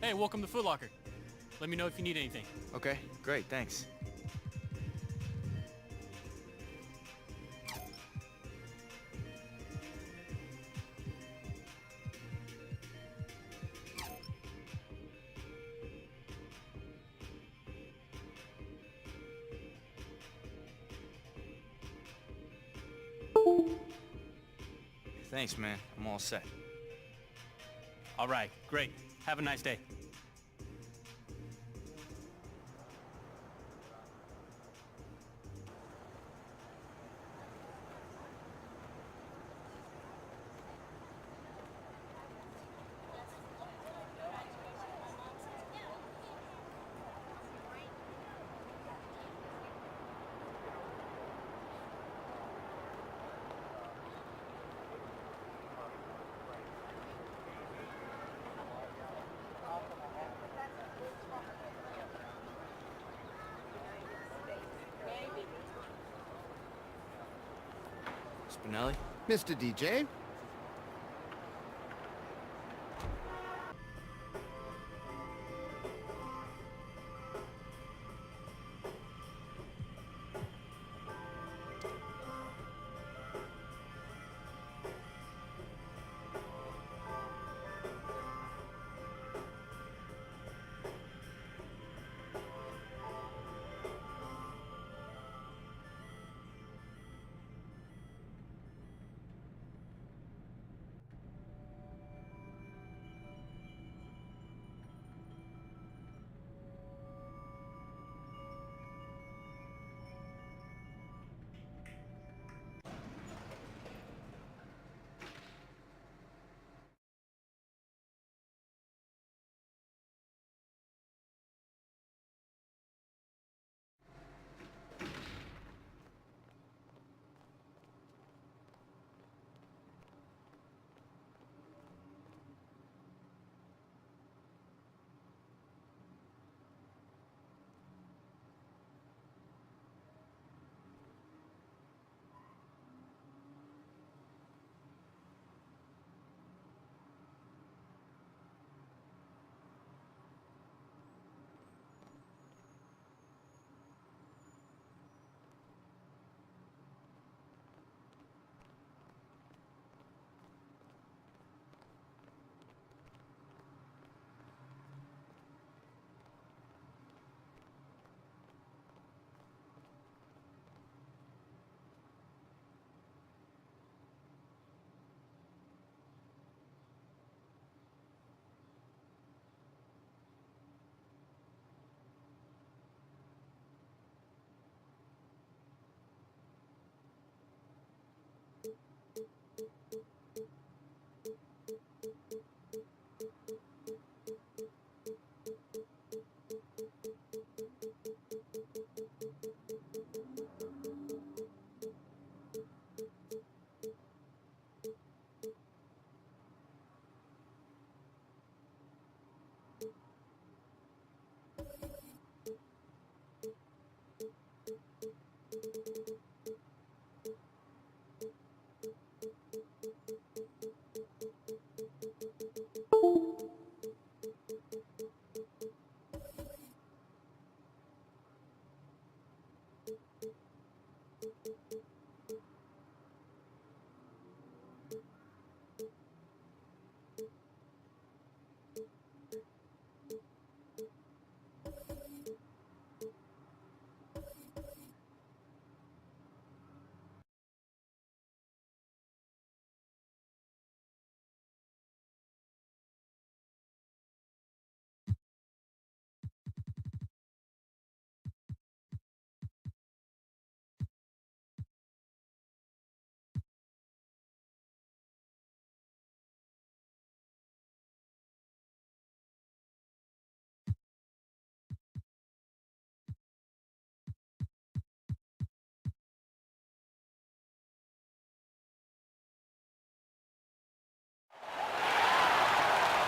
Hey, welcome to Foot Locker. Let me know if you need anything. Okay, great, thanks. Thanks, man. I'm all set. All right, great. Have a nice day. Spinelli? Mr. DJ?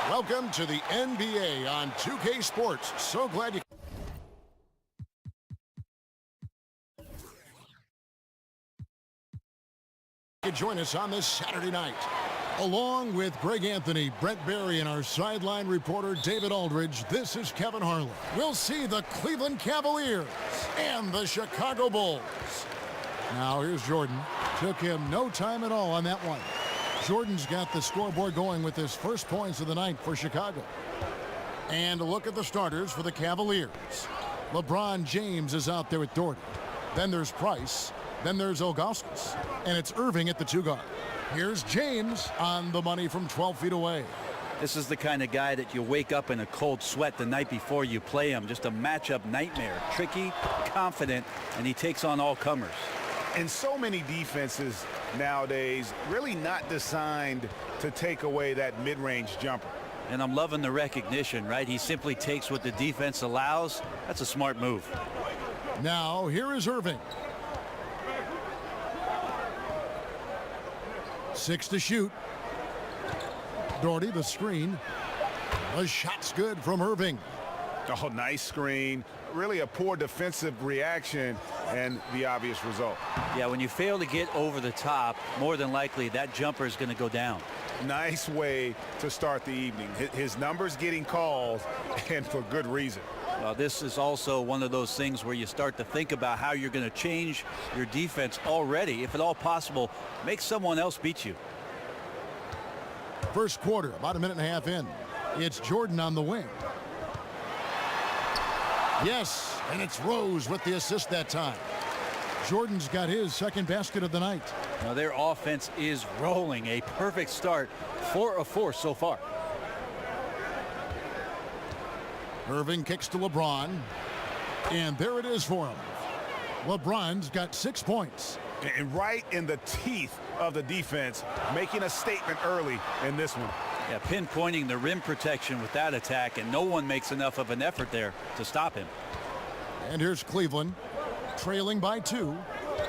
Welcome to the NBA on 2K Sports. So glad you could join us on this Saturday night. Along with Greg Anthony, Brent Barry, and our sideline reporter David Aldridge, this is Kevin Harlan. We'll see the Cleveland Cavaliers and the Chicago Bulls. Now here's Jordan. Took him no time at all on that one. Jordan's got the scoreboard going with his first points of the night for Chicago. And a look at the starters for the Cavaliers. LeBron James is out there with Doherty. Then there's Price. Then there's Ilgauskas. And it's Irving at the 2 guard. Here's James on the money from 12 feet away. This is the kind of guy that you wake up in a cold sweat the night before you play him. Just a matchup nightmare. Tricky, confident, and he takes on all comers. And so many defenses nowadays really not designed to take away that mid-range jumper. And I'm loving the recognition, right? He simply takes what the defense allows. That's a smart move. Now here is Irving. 6 to shoot. Doherty the screen. The shot's good from Irving. Oh, nice screen. Really a poor defensive reaction and the obvious result. Yeah, when you fail to get over the top, more than likely that jumper is going to go down. Nice way to start the evening. His numbers getting called, and for good reason. This is also one of those things where you start to think about how you're going to change your defense already. If at all possible, make someone else beat you. First quarter, about a minute and a half in. It's Jordan on the wing. Yes, and it's Rose with the assist that time. Jordan's got his second basket of the night. Now their offense is rolling. A perfect start. 4 of 4 so far. Irving kicks to LeBron. And there it is for him. LeBron's got 6 points. And right in the teeth of the defense, making a statement early in this one. Yeah, pinpointing the rim protection with that attack, and no one makes enough of an effort there to stop him. And here's Cleveland, trailing by 2.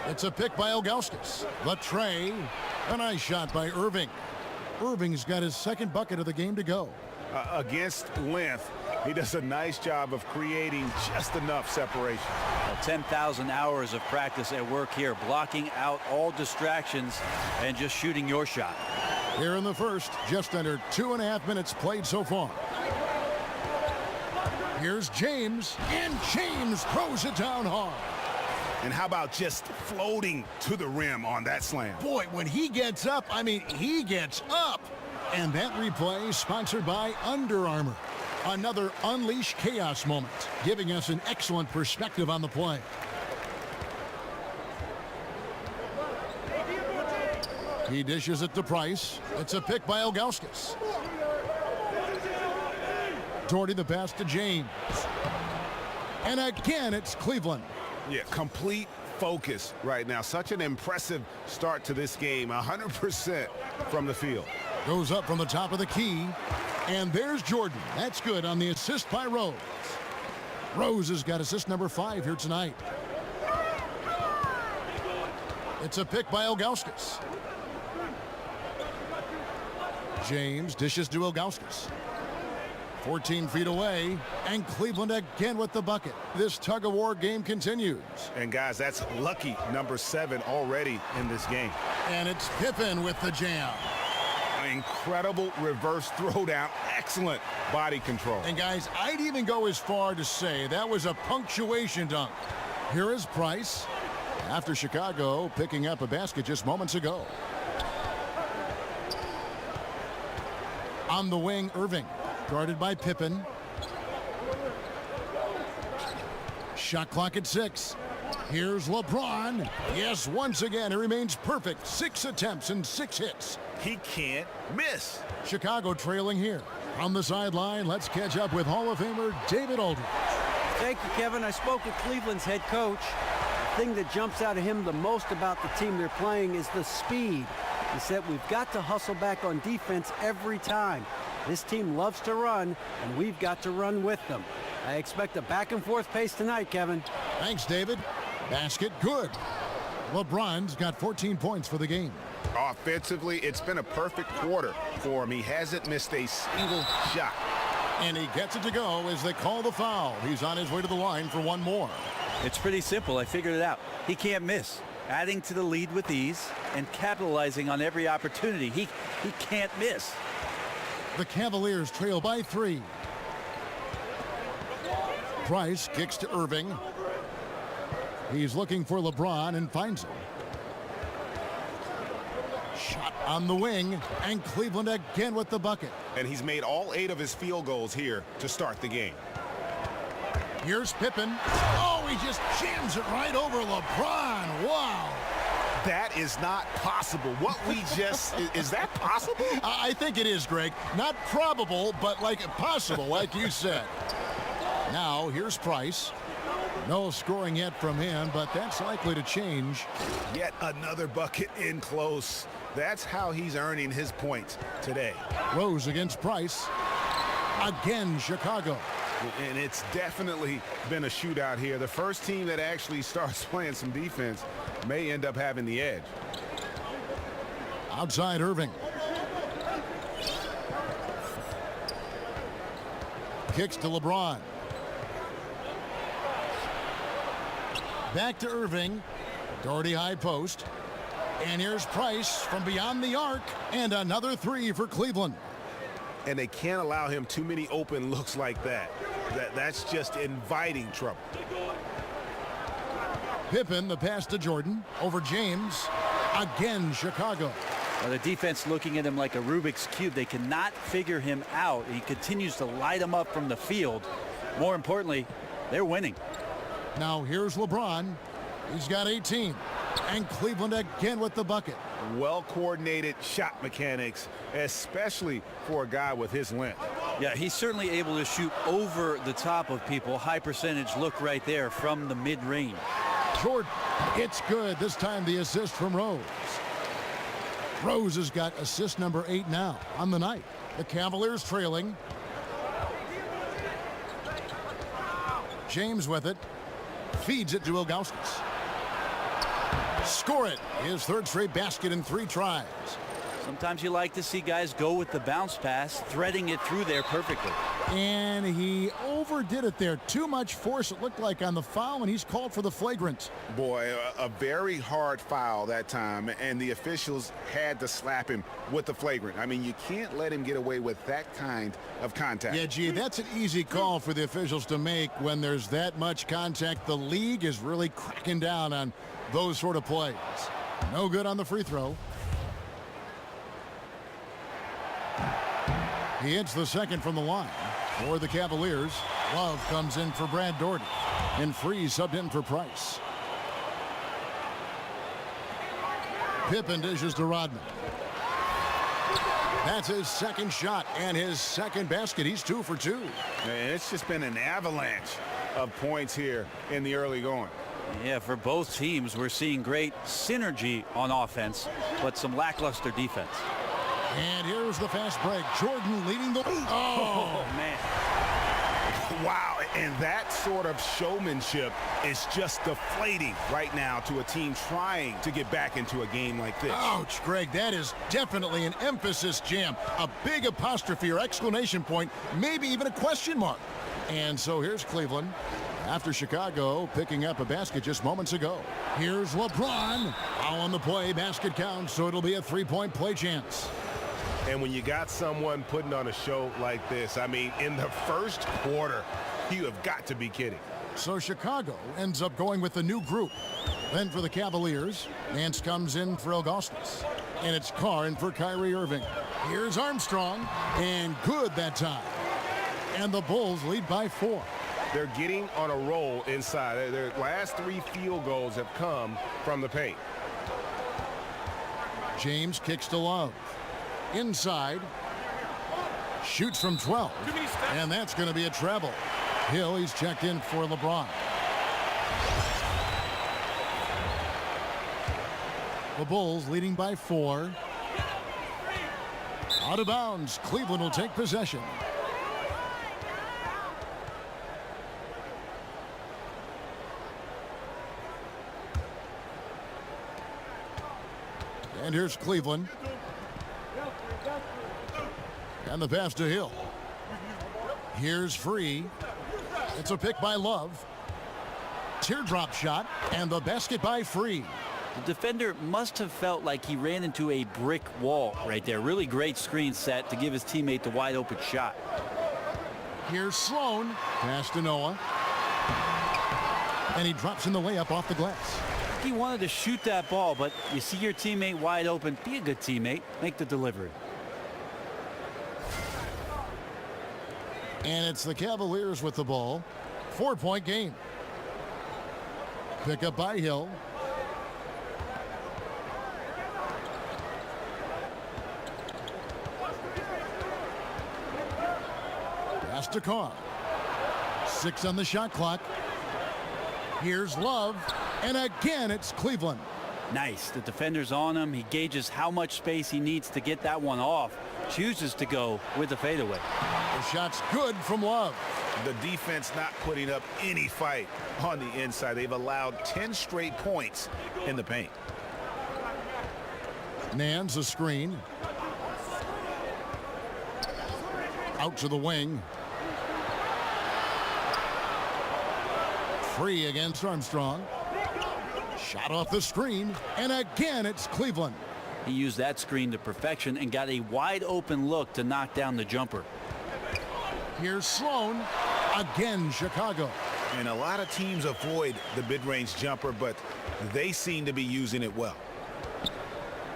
It's a pick by Ilgauskas. The tray, a nice shot by Irving. Irving's got his second bucket of the game to go. Against length, he does a nice job of creating just enough separation. 10,000 hours of practice at work here, blocking out all distractions and just shooting your shot. Here in the first, just under 2.5 minutes played so far. Here's James, and James throws it down hard. And how about just floating to the rim on that slam? Boy, when he gets up, I mean, he gets up. And that replay sponsored by Under Armour. Another Unleash Chaos moment, giving us an excellent perspective on the play. He dishes it to Price. It's a pick by Ilgauskas. Doherty the pass to James. And again, it's Cleveland. Yeah, complete focus right now. Such an impressive start to this game. 100% from the field. Goes up from the top of the key. And there's Jordan. That's good on the assist by Rose. Rose has got assist number 5 here tonight. It's a pick by Ilgauskas. James dishes to Ilgauskas. 14 feet away, and Cleveland again with the bucket. This tug-of-war game continues. And guys, that's lucky number 7 already in this game. And it's Pippen with the jam. Incredible reverse throwdown. Excellent body control. And guys, I'd even go as far to say that was a punctuation dunk. Here is Price after Chicago picking up a basket just moments ago. On the wing, Irving, guarded by Pippen. Shot clock at 6. Here's LeBron. Yes, once again, he remains perfect. 6 attempts and 6 hits. He can't miss. Chicago trailing here. On the sideline, let's catch up with Hall of Famer David Aldridge. Thank you, Kevin. I spoke with Cleveland's head coach. The thing that jumps out of him the most about the team they're playing is the speed. He said we've got to hustle back on defense every time. This team loves to run, and we've got to run with them. I expect a back-and-forth pace tonight, Kevin. Thanks, David. Basket good. LeBron's got 14 points for the game. Offensively, it's been a perfect quarter for him. He hasn't missed a single shot. And he gets it to go as they call the foul. He's on his way to the line for one more. It's pretty simple. I figured it out. He can't miss. adding to the lead with ease and capitalizing on every opportunity. He can't miss. The Cavaliers trail by 3. Price kicks to Irving. He's looking for LeBron and finds him. Shot on the wing, and Cleveland again with the bucket. And he's made all 8 of his field goals here to start the game. Here's Pippen. Oh, he just jams it right over LeBron. Wow. That is not possible. What we just, is that possible? I think it is, Greg. Not probable, but like possible, like you said. Now, here's Price. No scoring yet from him, but that's likely to change. Yet another bucket in close. That's how he's earning his points today. Rose against Price. Again, Chicago. And it's definitely been a shootout here. The first team that actually starts playing some defense may end up having the edge. Outside Irving. Kicks to LeBron. Back to Irving. Doherty high post. And here's Price from beyond the arc. And another 3 for Cleveland. And they can't allow him too many open looks like that. That's just inviting trouble. Pippen, the pass to Jordan. Over James. Again, Chicago. Well, the defense looking at him like a Rubik's Cube. They cannot figure him out. He continues to light him up from the field. More importantly, they're winning. Now here's LeBron. He's got 18. And Cleveland again with the bucket. Well-coordinated shot mechanics, especially for a guy with his length. Yeah, he's certainly able to shoot over the top of people. High percentage look right there from the mid-range. Jordan, it's good. This time the assist from Rose. Rose has got assist number 8 now on the night. The Cavaliers trailing. James with it. Feeds it to Ilgauskas. Score it. His 3rd straight basket in 3 tries. Sometimes you like to see guys go with the bounce pass, threading it through there perfectly. And he overdid it there. Too much force, it looked like, on the foul, and he's called for the flagrant. Boy, a very hard foul that time, and the officials had to slap him with the flagrant. I mean, you can't let him get away with that kind of contact. Yeah, gee, that's an easy call for the officials to make when there's that much contact. The league is really cracking down on those sort of plays. No good on the free throw. He hits the second from the line for the Cavaliers. Love comes in for Brad Doherty. And Freeze subbed in for Price. Pippen dishes to Rodman. That's his 2nd shot and his 2nd basket. He's 2 for 2. And it's just been an avalanche of points here in the early going. Yeah, for both teams, we're seeing great synergy on offense, but some lackluster defense. And here's the fast break. Jordan leading the... Oh, man. Wow, and that sort of showmanship is just deflating right now to a team trying to get back into a game like this. Ouch, Greg, that is definitely an emphasis jam. A big apostrophe or exclamation point, maybe even a question mark. And so here's Cleveland after Chicago picking up a basket just moments ago. Here's LeBron. Foul on the play, basket counts, so it'll be a 3-point play chance. And when you got someone putting on a show like this, I mean, in the first quarter, you have got to be kidding. So Chicago ends up going with the new group. Then for the Cavaliers, Nance comes in for Ilgauskas. And it's Carr in for Kyrie Irving. Here's Armstrong, and good that time. And the Bulls lead by 4. They're getting on a roll inside. Their last 3 field goals have come from the paint. James kicks to Love. Inside. Shoots from 12. And that's going to be a treble. Hill, he's checked in for LeBron. The Bulls leading by 4. Out of bounds. Cleveland will take possession. And here's Cleveland. And the pass to Hill. Here's Free. It's a pick by Love. Teardrop shot and the basket by Free. The defender must have felt like he ran into a brick wall right there. Really great screen set to give his teammate the wide open shot. Here's Sloan. Pass to Noah. And he drops in the layup off the glass. He wanted to shoot that ball, but you see your teammate wide open. Be a good teammate. Make the delivery. And it's the Cavaliers with the ball. 4-point game. Pick up by Hill. Pass to Carr. 6 on the shot clock. Here's Love. And again, it's Cleveland. Nice. The defender's on him. He gauges how much space he needs to get that one off. Chooses to go with the fadeaway. The shot's good from Love. The defense not putting up any fight on the inside. They've allowed 10 straight points in the paint. Nance a screen. Out to the wing. Free against Armstrong. Shot off the screen. And again, it's Cleveland. He used that screen to perfection and got a wide open look to knock down the jumper. Here's Sloan. Again, Chicago. And a lot of teams avoid the mid-range jumper, but they seem to be using it well.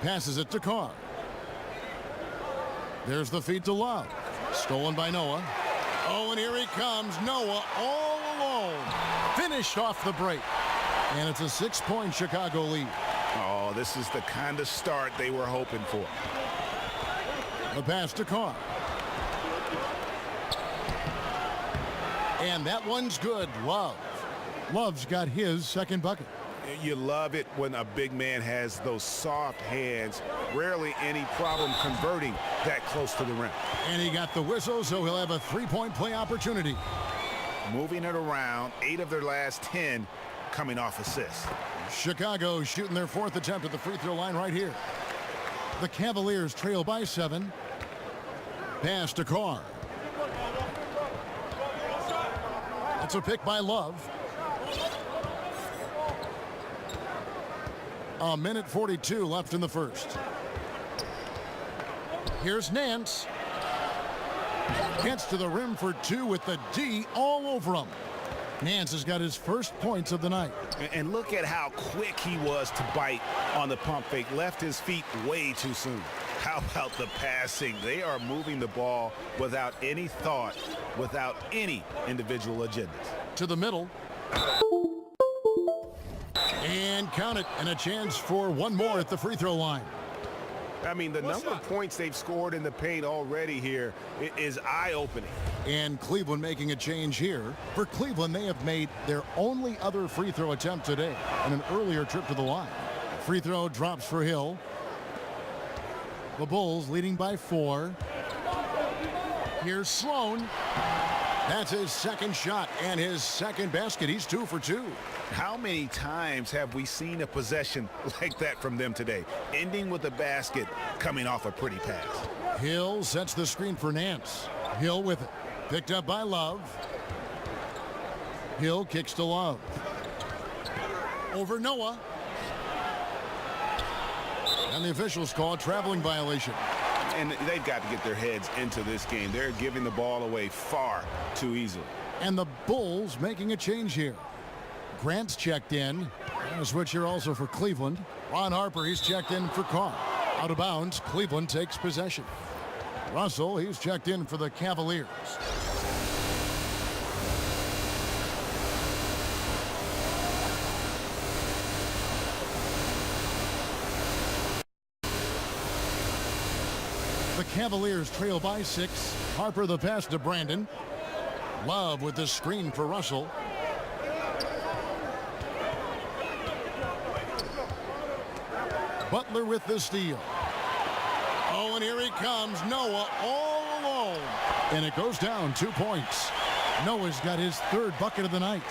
Passes it to Carr. There's the feed to Love. Stolen by Noah. Oh, and here he comes. Noah all alone. Finished off the break. And it's a 6-point Chicago lead. Oh, this is the kind of start they were hoping for. The pass to Carr. And that one's good. Love. Love's got his second bucket. You love it when a big man has those soft hands. Rarely any problem converting that close to the rim. And he got the whistle, so he'll have a 3-point play opportunity. Moving it around, 8 of their last 10 coming off assists. Chicago shooting their 4th attempt at the free throw line right here. The Cavaliers trail by 7. Pass to Carr. That's a pick by Love. A minute 42 left in the first. Here's Nance. Gets to the rim for 2 with the D all over him. Nance has got his first points of the night. And look at how quick he was to bite on the pump fake. Left his feet way too soon. How about the passing? They are moving the ball without any thought, without any individual agendas. To the middle. And count it. And a chance for one more at the free throw line. I mean, the number of points they've scored in the paint already here is eye-opening. And Cleveland making a change here. For Cleveland, they have made their only other free throw attempt today in an earlier trip to the line. Free throw drops for Hill. The Bulls leading by 4. Here's Sloan. That's his second shot and his second basket. He's 2 for 2. How many times have we seen a possession like that from them today, ending with a basket coming off a pretty pass? Hill sets the screen for Nance. Hill with it. Picked up by Love. Hill kicks to Love. Over Noah. And the officials call a traveling violation. And they've got to get their heads into this game. They're giving the ball away far too easily. And the Bulls making a change here. Grant's checked in. And a switch here also for Cleveland. Ron Harper, he's checked in for Carr. Out of bounds, Cleveland takes possession. Russell, he's checked in for the Cavaliers. The Cavaliers trail by 6. Harper the pass to Brandon. Love with the screen for Russell. Butler with the steal. Oh, and here he comes. Noah all alone. And it goes down 2 points. Noah's got his third bucket of the night.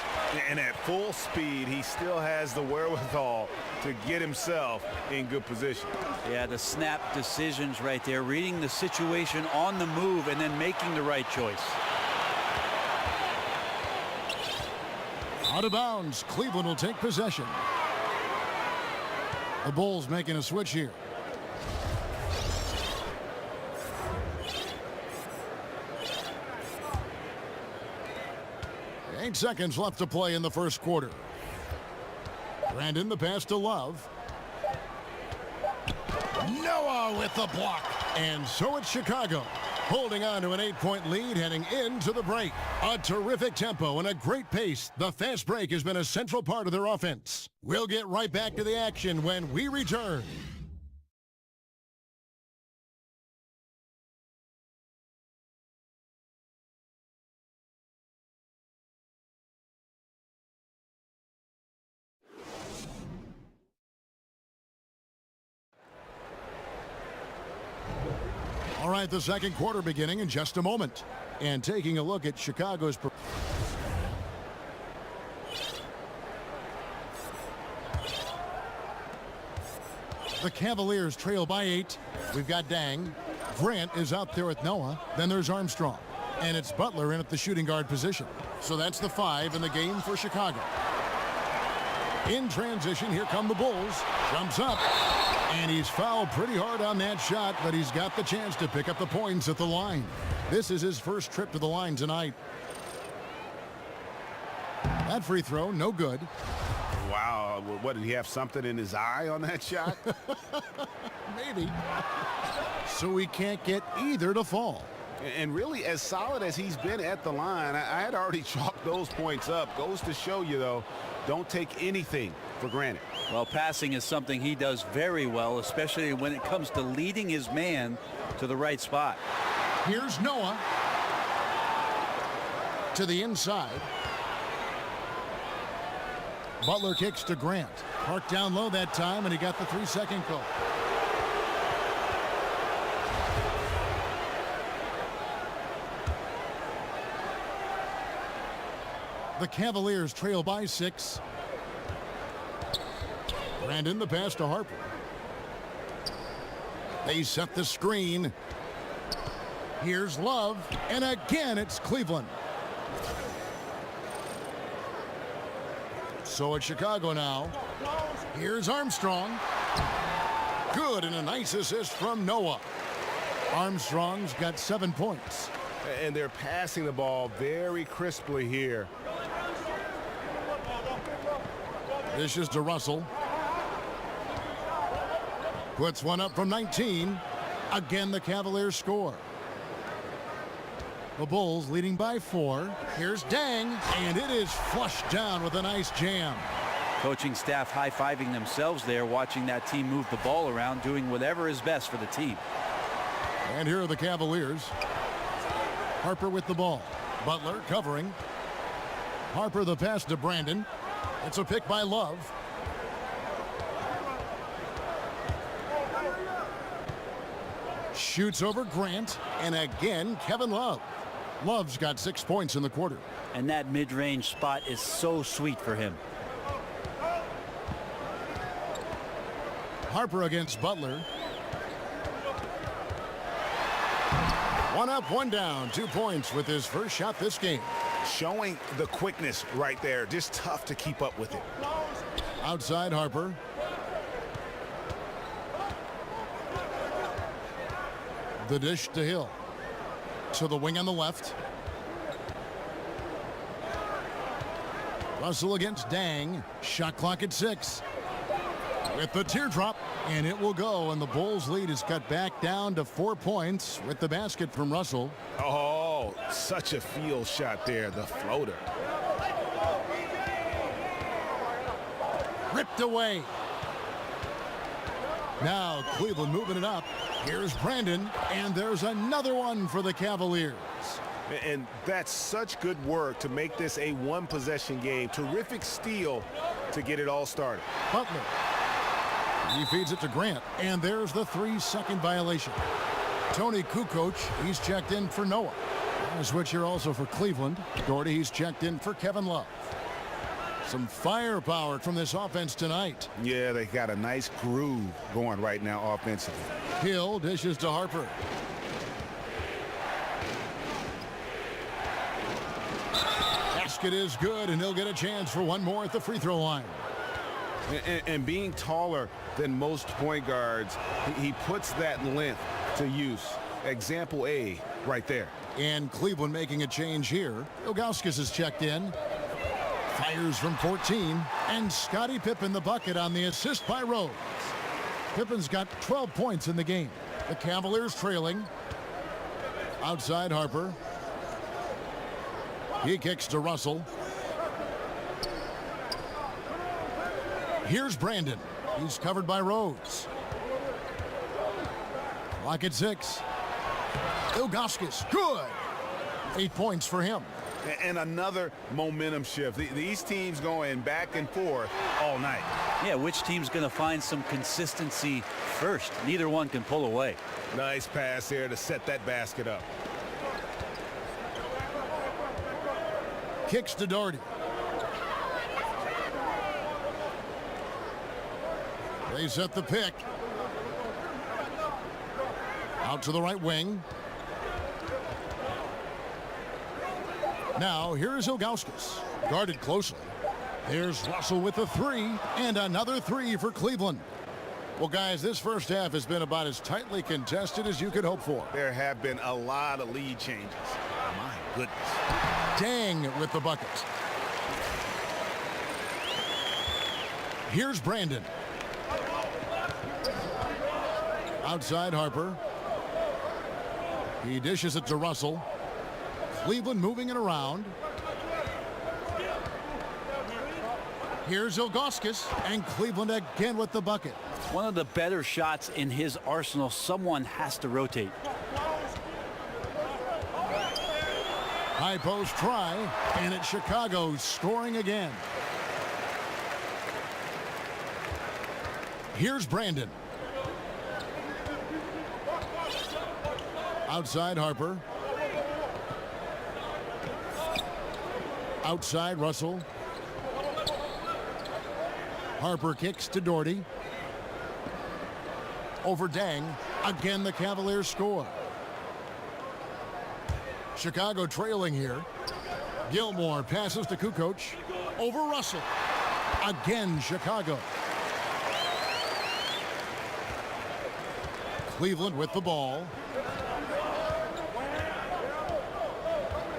And at full speed, he still has the wherewithal to get himself in good position. Yeah, the snap decisions right there, reading the situation on the move and then making the right choice. Out of bounds, Cleveland will take possession. The Bulls making a switch here. Eight seconds left to play in the first quarter. Brandon, the pass to Love. Noah with the block. And so it's Chicago, holding on to an 8-point lead heading into the break. A terrific tempo and a great pace. The fast break has been a central part of their offense. We'll get right back to the action when we return. All right, the second quarter beginning in just a moment. And taking a look at Chicago's... The Cavaliers trail by 8. We've got Dang. Grant is out there with Noah. Then there's Armstrong. And it's Butler in at the shooting guard position. So that's the 5 in the game for Chicago. In transition, here come the Bulls. Jumps up. And he's fouled pretty hard on that shot, but he's got the chance to pick up the points at the line. This is his first trip to the line tonight. That free throw, no good. Wow, what, did he have something in his eye on that shot? Maybe. So he can't get either to fall. And really, as solid as he's been at the line, I had already chalked those points up. Goes to show you, though, don't take anything for granted. Well, passing is something he does very well, especially when it comes to leading his man to the right spot. Here's Noah to the inside. Butler kicks to Grant. Parked down low that time, and he got the 3-second call. The Cavaliers trail by 6. Brandon, the pass to Harper. They set the screen. Here's Love, and again it's Cleveland. So it's Chicago now. Here's Armstrong. Good, and a nice assist from Noah. Armstrong's got 7 points. And they're passing the ball very crisply here. This is to Russell. Puts one up from 19. Again, the Cavaliers score. The Bulls leading by 4. Here's Dang, and it is flushed down with a nice jam. Coaching staff high-fiving themselves there, watching that team move the ball around, doing whatever is best for the team. And here are the Cavaliers. Harper with the ball. Butler covering. Harper the pass to Brandon. It's a pick by Love. Shoots over Grant, and again Kevin Love. Love's got 6 points in the quarter. And that mid-range spot is so sweet for him. Harper against Butler. One up, one down. 2 points with his first shot this game. Showing the quickness right there. Just tough to keep up with it. Outside Harper. The dish to Hill. To the wing on the left. Russell against Dang. Shot clock at 6. With the teardrop, and it will go, and the Bulls lead is cut back down to 4 points with the basket from Russell. Oh, such a field shot there, the floater. Ripped away. Now Cleveland moving it up. Here's Brandon, and there's another one for the Cavaliers. And that's such good work to make this a one-possession game. Terrific steal to get it all started. Butler. He feeds it to Grant, and there's the 3-second violation. Tony Kukoc, he's checked in for Noah. A switch here also for Cleveland. Doherty, he's checked in for Kevin Love. Some firepower from this offense tonight. Yeah, they got a nice groove going right now offensively. Hill dishes to Harper. Basket is good, and he'll get a chance for one more at the free throw line. And being taller than most point guards, he puts that length to use. Example A right there. And Cleveland making a change here. Ilgauskas is checked in. Fires from 14. And Scottie Pippen the bucket on the assist by Rose. Pippen's got 12 points in the game. The Cavaliers trailing. Outside Harper. He kicks to Russell. Here's Brandon. He's covered by Rose. Lock at 6. Ilgauskas, good. 8 points for him. And another momentum shift. These teams going back and forth all night. Yeah, which team's going to find some consistency first? Neither one can pull away. Nice pass there to set that basket up. Kicks to Doherty. They set the pick. Out to the right wing. Now, here is Ilgauskas. Guarded closely. There's Russell with a 3, and another 3 for Cleveland. Well, guys, this first half has been about as tightly contested as you could hope for. There have been a lot of lead changes. My goodness. Dang with the bucket. Here's Brandon. Outside Harper. He dishes it to Russell. Cleveland moving it around. Here's Ilgauskas, and Cleveland again with the bucket. One of the better shots in his arsenal. Someone has to rotate. High post try, and it's Chicago scoring again. Here's Brandon. Outside Harper. Outside Russell. Harper kicks to Doherty. Over Dang. Again, the Cavaliers score. Chicago trailing here. Gilmore passes to Kukoc. Over Russell. Again, Chicago. Cleveland with the ball.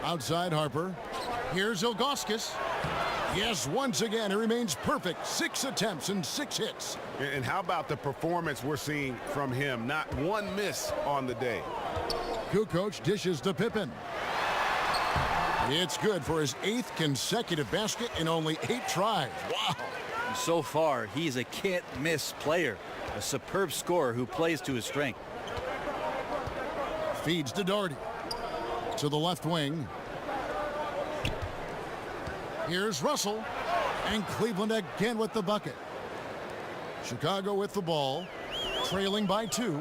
Outside Harper. Here's Ilgauskas. Yes, once again, he remains perfect. 6 attempts and 6 hits. And how about the performance we're seeing from him? Not one miss on the day. Kukoc dishes to Pippen. It's good for his 8th consecutive basket in only 8 tries. Wow. So far, he's a can't-miss player. A superb scorer who plays to his strength. Feeds to Doherty. To the left wing. Here's Russell. And Cleveland again with the bucket. Chicago with the ball. Trailing by 2.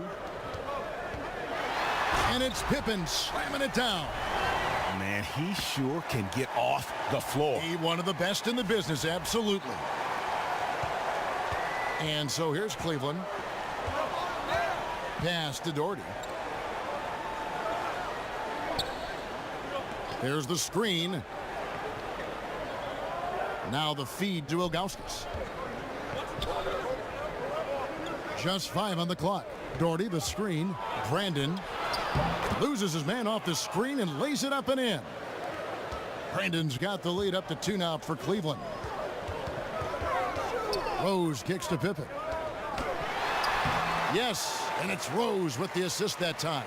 And it's Pippen slamming it down. Man, he sure can get off the floor. He one of the best in the business, absolutely. And so here's Cleveland. Pass to Doherty. There's the screen. Now the feed to Ilgauskas. Just 5 on the clock. Doherty, the screen. Brandon loses his man off the screen and lays it up and in. Brandon's got the lead up to 2 now for Cleveland. Rose kicks to Pippen. Yes, and it's Rose with the assist that time.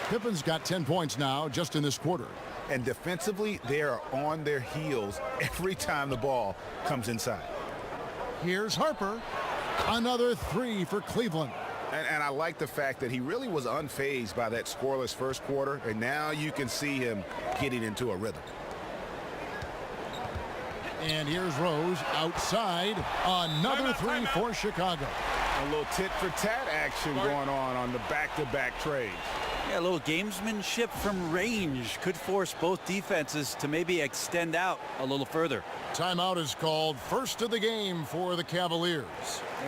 Pippen's got 10 points now just in this quarter. And defensively, they are on their heels every time the ball comes inside. Here's Harper. Another 3 for Cleveland. And I like the fact that he really was unfazed by that scoreless first quarter, and now you can see him getting into a rhythm. And here's Rose outside. Another 3 for Chicago. A little tit-for-tat action going on the back-to-back trades. Yeah, a little gamesmanship from range could force both defenses to maybe extend out a little further. Timeout is called. First of the game for the Cavaliers.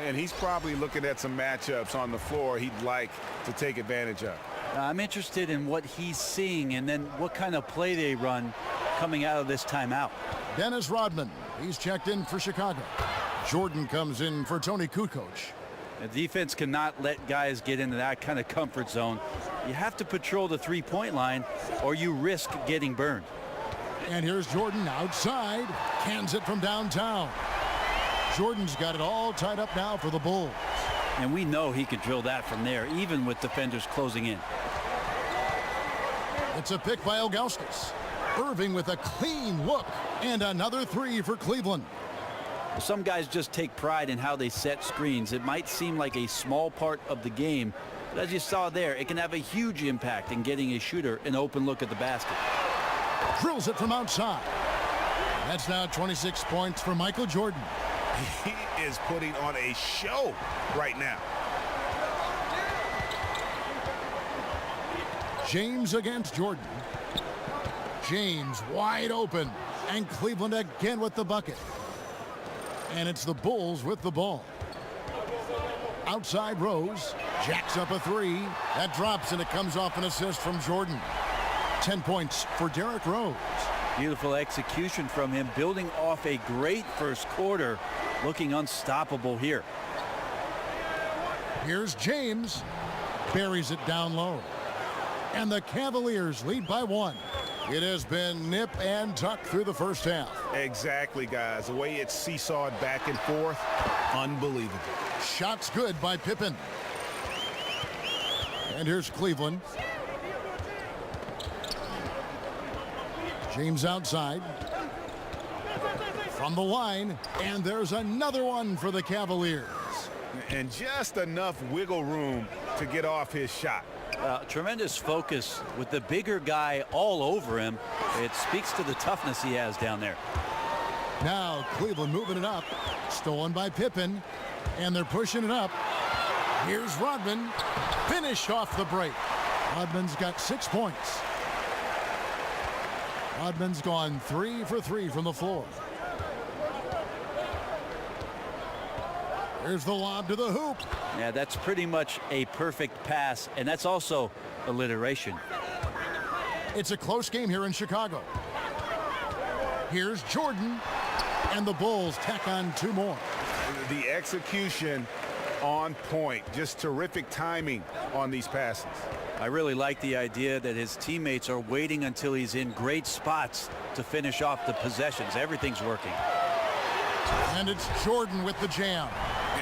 And he's probably looking at some matchups on the floor he'd like to take advantage of. I'm interested in what he's seeing and then what kind of play they run coming out of this timeout. Dennis Rodman. He's checked in for Chicago. Jordan comes in for Tony Kukoc. The defense cannot let guys get into that kind of comfort zone. You have to patrol the three-point line or you risk getting burned. And here's Jordan outside. Cans it from downtown. Jordan's got it all tied up now for the Bulls. And we know he can drill that from there, even with defenders closing in. It's a pick by Ilgauskas. Irving with a clean look. And another three for Cleveland. Some guys just take pride in how they set screens. It might seem like a small part of the game, but as you saw there, it can have a huge impact in getting a shooter an open look at the basket. Drills it from outside. That's now 26 points for Michael Jordan. He is putting on a show right now. James against Jordan. James wide open. And Cleveland again with the bucket. And it's the Bulls with the ball. Outside Rose. Jacks up a three. That drops and it comes off an assist from Jordan. 10 points for Derrick Rose. Beautiful execution from him, building off a great first quarter, looking unstoppable here. Here's James. Buries it down low. And the Cavaliers lead by one. It has been nip and tuck through the first half. Exactly, guys. The way it's seesawed back and forth, unbelievable. Shots good by Pippen. And here's Cleveland. James outside. From the line. And there's another one for the Cavaliers. And just enough wiggle room to get off his shot. Tremendous focus with the bigger guy all over him. It speaks to the toughness he has down there. Now Cleveland moving it up. Stolen by Pippen. And they're pushing it up. Here's Rodman. Finished off the break. Rodman's got 6 points. Rodman's gone 3 for 3 from the floor. Here's the lob to the hoop. Yeah, that's pretty much a perfect pass, and that's also alliteration. It's a close game here in Chicago. Here's Jordan, and the Bulls tack on 2 more. The execution on point. Just terrific timing on these passes. I really like the idea that his teammates are waiting until he's in great spots to finish off the possessions. Everything's working. And it's Jordan with the jam.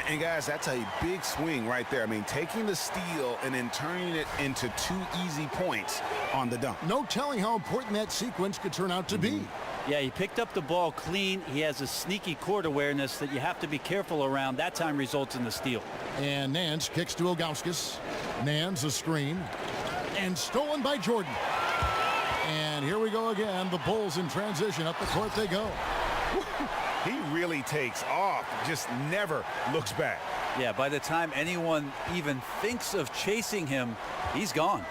And guys, that's a big swing right there. I mean, taking the steal and then turning it into 2 easy points on the dunk. No telling how important that sequence could turn out to be. Yeah, he picked up the ball clean. He has a sneaky court awareness that you have to be careful around. That time results in the steal. And Nance kicks to Ilgauskas. Nance a screen. And stolen by Jordan. And here we go again. The Bulls in transition. Up the court they go. He really takes off, just never looks back. Yeah, by the time anyone even thinks of chasing him, he's gone.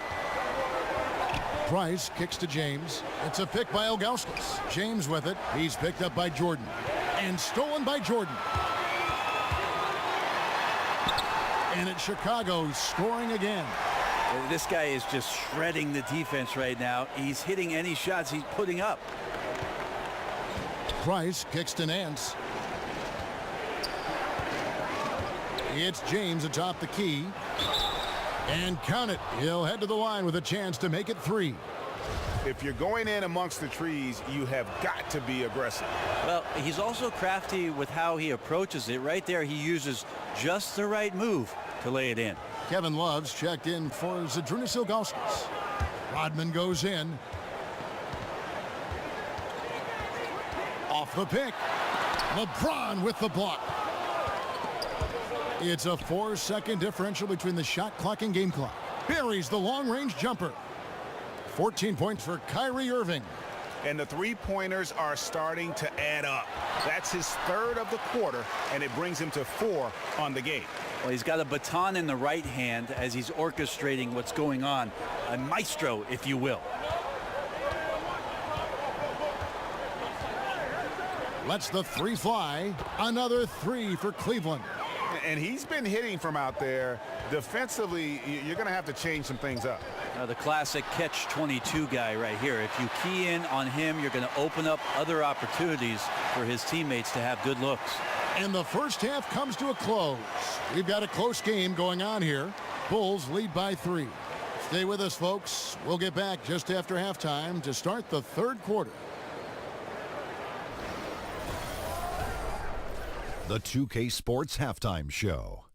Price kicks to James. It's a pick by Ilgauskas. James with it. He's picked up by Jordan. And stolen by Jordan. And it's Chicago scoring again. This guy is just shredding the defense right now. He's hitting any shots he's putting up. Price kicks to Nance. It's James atop the key. And count it. He'll head to the line with a chance to make it 3. If you're going in amongst the trees, you have got to be aggressive. Well, he's also crafty with how he approaches it. Right there, he uses just the right move to lay it in. Kevin Love's checked in for Zydrunas Ilgauskas. Rodman goes in. Off the pick. LeBron with the block. It's a 4-second differential between the shot clock and game clock. Buries the long-range jumper. 14 points for Kyrie Irving. And the three-pointers are starting to add up. That's his 3rd of the quarter, and it brings him to 4 on the game. Well, he's got a baton in the right hand as he's orchestrating what's going on. A maestro, if you will. Lets the 3 fly. Another 3 for Cleveland. And he's been hitting from out there. Defensively, you're going to have to change some things up. The classic catch-22 guy right here. If you key in on him, you're going to open up other opportunities for his teammates to have good looks. And the first half comes to a close. We've got a close game going on here. Bulls lead by 3. Stay with us, folks. We'll get back just after halftime to start the third quarter. The 2K Sports Halftime Show.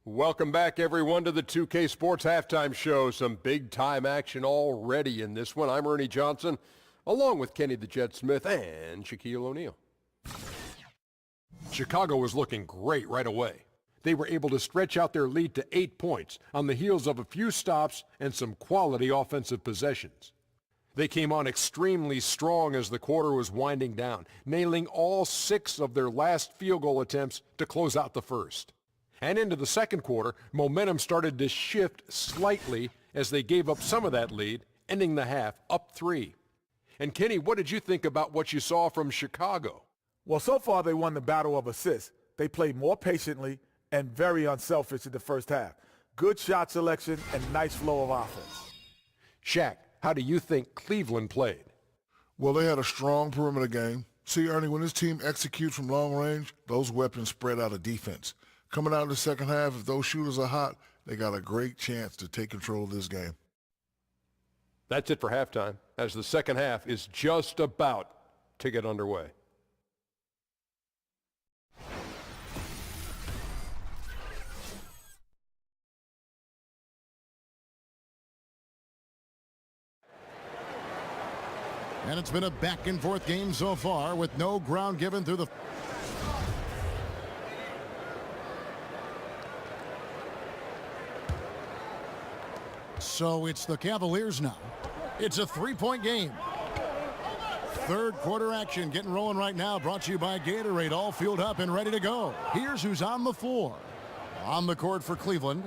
Welcome back, everyone, to the 2K Sports Halftime Show. Some big-time action already in this one. I'm Ernie Johnson, along with Kenny the Jet Smith and Shaquille O'Neal. Chicago was looking great right away. They were able to stretch out their lead to 8 points on the heels of a few stops and some quality offensive possessions. They came on extremely strong as the quarter was winding down, nailing all 6 of their last field goal attempts to close out the first. And into the second quarter, momentum started to shift slightly as they gave up some of that lead, ending the half up 3. And Kenny, what did you think about what you saw from Chicago? Well, so far they won the battle of assists. They played more patiently and very unselfish in the first half. Good shot selection and nice flow of offense. Shaq, how do you think Cleveland played? Well, they had a strong perimeter game. See, Ernie, when this team executes from long range, those weapons spread out of defense. Coming out of the second half, if those shooters are hot, they got a great chance to take control of this game. That's it for halftime, as the second half is just about to get underway. And it's been a back-and-forth game so far with no ground given through the... So it's the Cavaliers now. It's a 3-point game. Third quarter action getting rolling right now, brought to you by Gatorade, all fueled up and ready to go. Here's who's on the floor. On the court for Cleveland,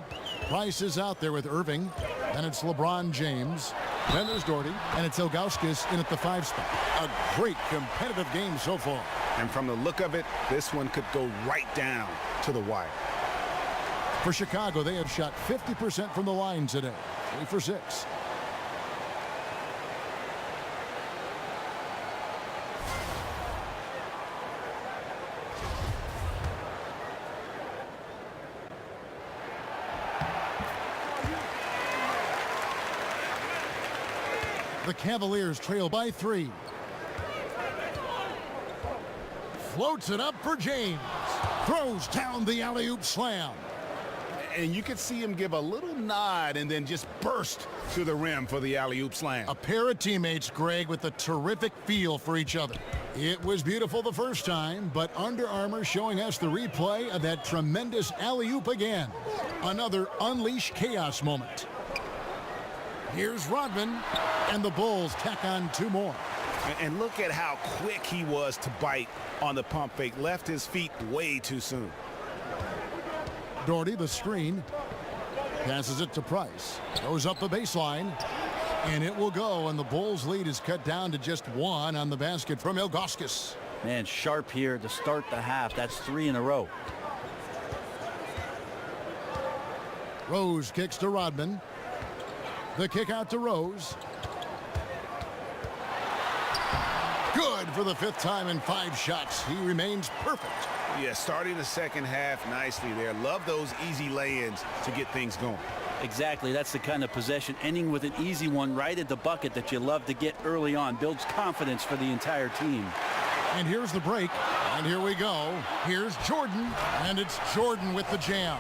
Price is out there with Irving. Then it's LeBron James. Then there's Doherty, and it's Ilgauskas in at the 5 spot. A great competitive game so far. And from the look of it, this one could go right down to the wire. For Chicago, they have shot 50% from the line today. 3 for 6. The Cavaliers trail by 3. Floats it up for James. Throws down the alley-oop slam. And you could see him give a little nod and then just burst to the rim for the alley-oop slam. A pair of teammates, Greg, with a terrific feel for each other. It was beautiful the first time, but Under Armour showing us the replay of that tremendous alley-oop again. Another unleash chaos moment. Here's Rodman, and the Bulls tack on 2 more. And look at how quick he was to bite on the pump fake. Left his feet way too soon. Doherty, the screen, passes it to Price. Goes up the baseline, and it will go, and the Bulls' lead is cut down to just 1 on the basket from Ilgauskas. Man, sharp here to start the half. That's 3 in a row. Rose kicks to Rodman. The kick out to Rose. Good for the 5th time in 5 shots. He remains perfect. Yeah, starting the second half nicely there. Love those easy lay-ins to get things going. Exactly. That's the kind of possession, ending with an easy one right at the bucket that you love to get early on. Builds confidence for the entire team. And here's the break. And here we go. Here's Jordan. And it's Jordan with the jam.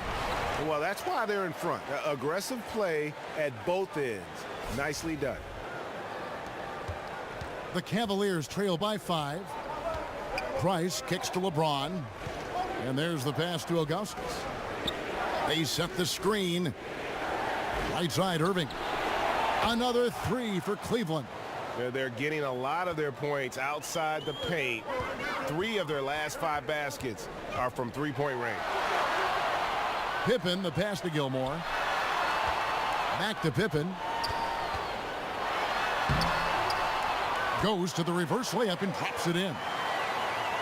Well, that's why they're in front. Aggressive play at both ends. Nicely done. The Cavaliers trail by 5. Price kicks to LeBron. And there's the pass to Ilgauskas. They set the screen. Right side, Irving. Another 3 for Cleveland. They're getting a lot of their points outside the paint. 3 of their last 5 baskets are from three-point range. Pippen, the pass to Gilmore. Back to Pippen. Goes to the reverse layup and drops it in.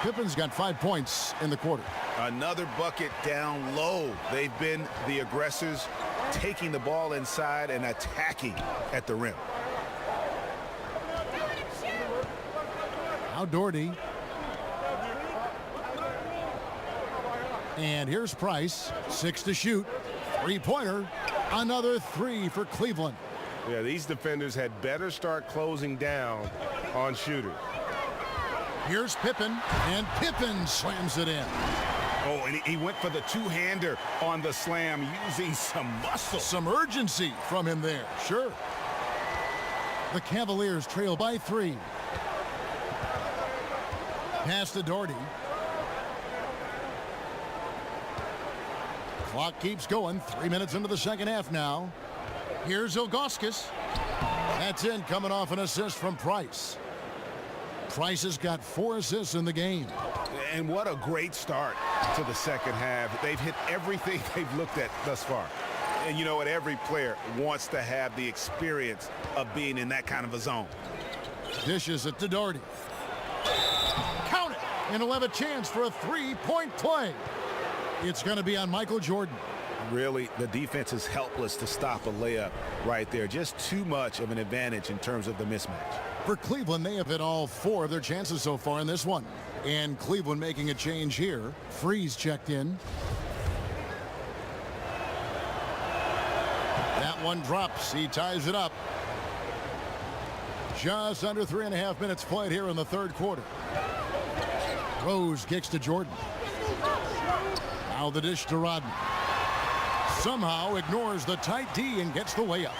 Pippen's got 5 points in the quarter. Another bucket down low. They've been the aggressors, taking the ball inside and attacking at the rim. Now Doherty. And here's Price, 6 to shoot. Three-pointer, another 3 for Cleveland. Yeah, these defenders had better start closing down on shooters. Here's Pippen, and Pippen slams it in. Oh, and he went for the two-hander on the slam using some muscle. Some urgency from him there, sure. The Cavaliers trail by 3. Pass to Doherty. Clock keeps going. 3 minutes into the second half now. Here's Ilgauskas. That's in, coming off an assist from Price. Price has got 4 assists in the game. And what a great start to the second half. They've hit everything they've looked at thus far. And you know what? Every player wants to have the experience of being in that kind of a zone. Dishes it to Doherty. Count it! And he'll have a chance for a 3-point play. It's going to be on Michael Jordan. Really, the defense is helpless to stop a layup right there. Just too much of an advantage in terms of the mismatch. For Cleveland, they have hit all 4 of their chances so far in this one. And Cleveland making a change here. Freeze checked in. That one drops. He ties it up. Just under 3.5 minutes played here in the third quarter. Rose kicks to Jordan. Now the dish to Rodman. Somehow ignores the tight D and gets the layup.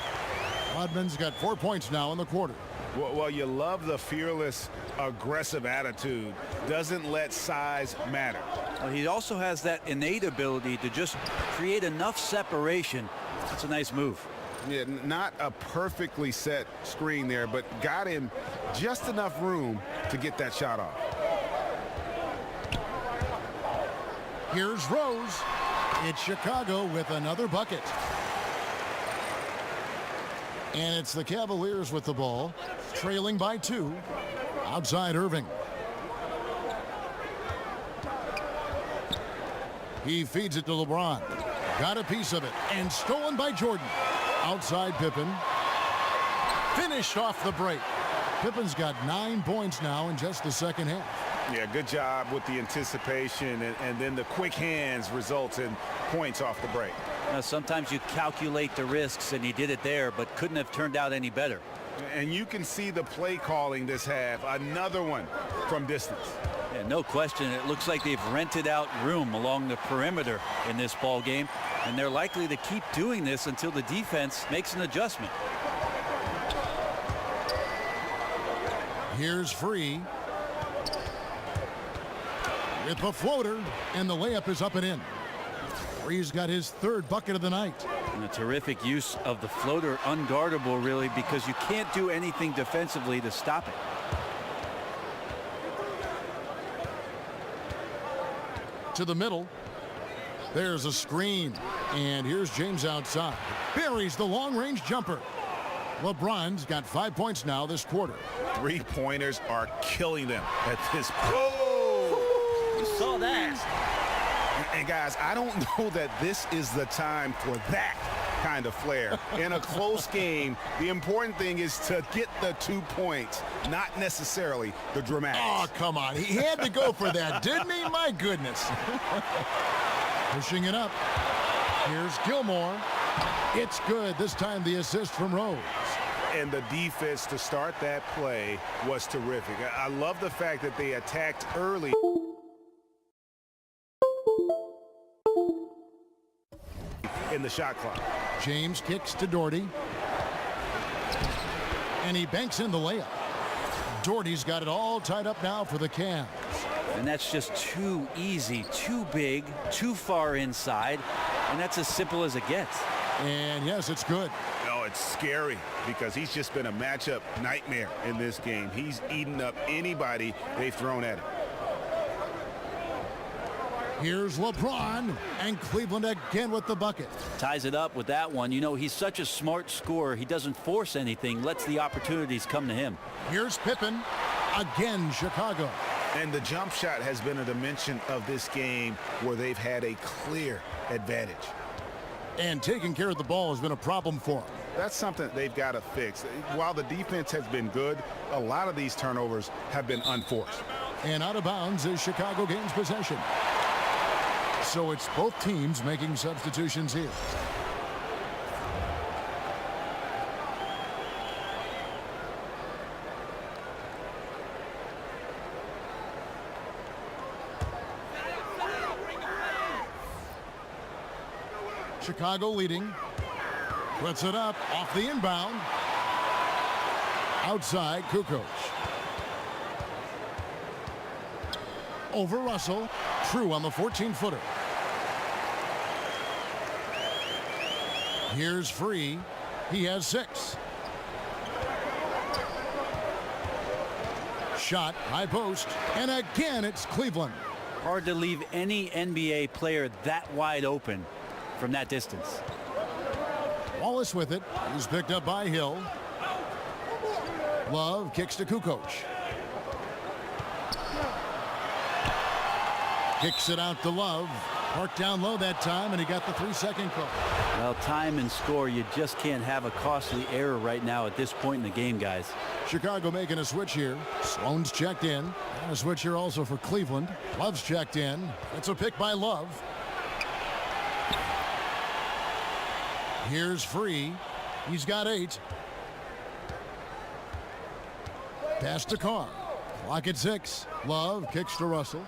Rodman's got 4 points now in the quarter. Well, you love the fearless, aggressive attitude. Doesn't let size matter. Well, he also has that innate ability to just create enough separation. That's a nice move. Yeah, not a perfectly set screen there, but got him just enough room to get that shot off. Here's Rose. It's Chicago with another bucket. And it's the Cavaliers with the ball, trailing by 2. Outside Irving. He feeds it to LeBron. Got a piece of it and stolen by Jordan. Outside Pippen. Finished off the break. Pippen's got 9 points now in just the second half. Yeah, good job with the anticipation, and then the quick hands results in points off the break. Now, sometimes you calculate the risks, and he did it there, but couldn't have turned out any better. And you can see the play calling this half. Another one from distance. Yeah, no question. It looks like they've rented out room along the perimeter in this ball game, and they're likely to keep doing this until the defense makes an adjustment. Here's Free. With the floater, and the layup is up and in. Free's got his 3rd bucket of the night. And a terrific use of the floater, unguardable really, because you can't do anything defensively to stop it. To the middle. There's a screen. And here's James outside. Buries the long-range jumper. LeBron's got 5 points now this quarter. 3-pointers are killing them at this point. Oh! You saw that. And guys, I don't know that this is the time for that kind of flair. In a close game, the important thing is to get the 2 points, not necessarily the dramatics. Oh, come on. He had to go for that, didn't he? My goodness. Pushing it up. Here's Gilmore. It's good. This time the assist from Rose. And the defense to start that play was terrific. I love the fact that they attacked early. In the shot clock. James kicks to Doherty. And he banks in the layup. Doherty's got it all tied up now for the Cavs. And that's just too easy, too big, too far inside. And that's as simple as it gets. And yes, it's good. No, it's scary because he's just been a matchup nightmare in this game. He's eaten up anybody they've thrown at him. Here's LeBron, and Cleveland again with the bucket. Ties it up with that one. You know, he's such a smart scorer. He doesn't force anything, lets the opportunities come to him. Here's Pippen. Again, Chicago. And the jump shot has been a dimension of this game where they've had a clear advantage. And taking care of the ball has been a problem for them. That's something they've got to fix. While the defense has been good, a lot of these turnovers have been unforced. And out of bounds is Chicago gains possession. So it's both teams making substitutions here. Chicago leading. Puts it up off the inbound. Outside, Kukoc. Over Russell. True on the 14-footer. Here's Free. He has 6. Shot, high post, and again it's Cleveland. Hard to leave any NBA player that wide open from that distance. Wallace with it. He's picked up by Hill. Love kicks to Kukoc. Kicks it out to Love. Parked down low that time, and he got the 3-second call. Well, time and score, you just can't have a costly error right now at this point in the game, guys. Chicago making a switch here. Sloan's checked in. And a switch here also for Cleveland. Love's checked in. It's a pick by Love. Here's Free. He's got 8. Pass to Carr. Clock at 6. Love kicks to Russell.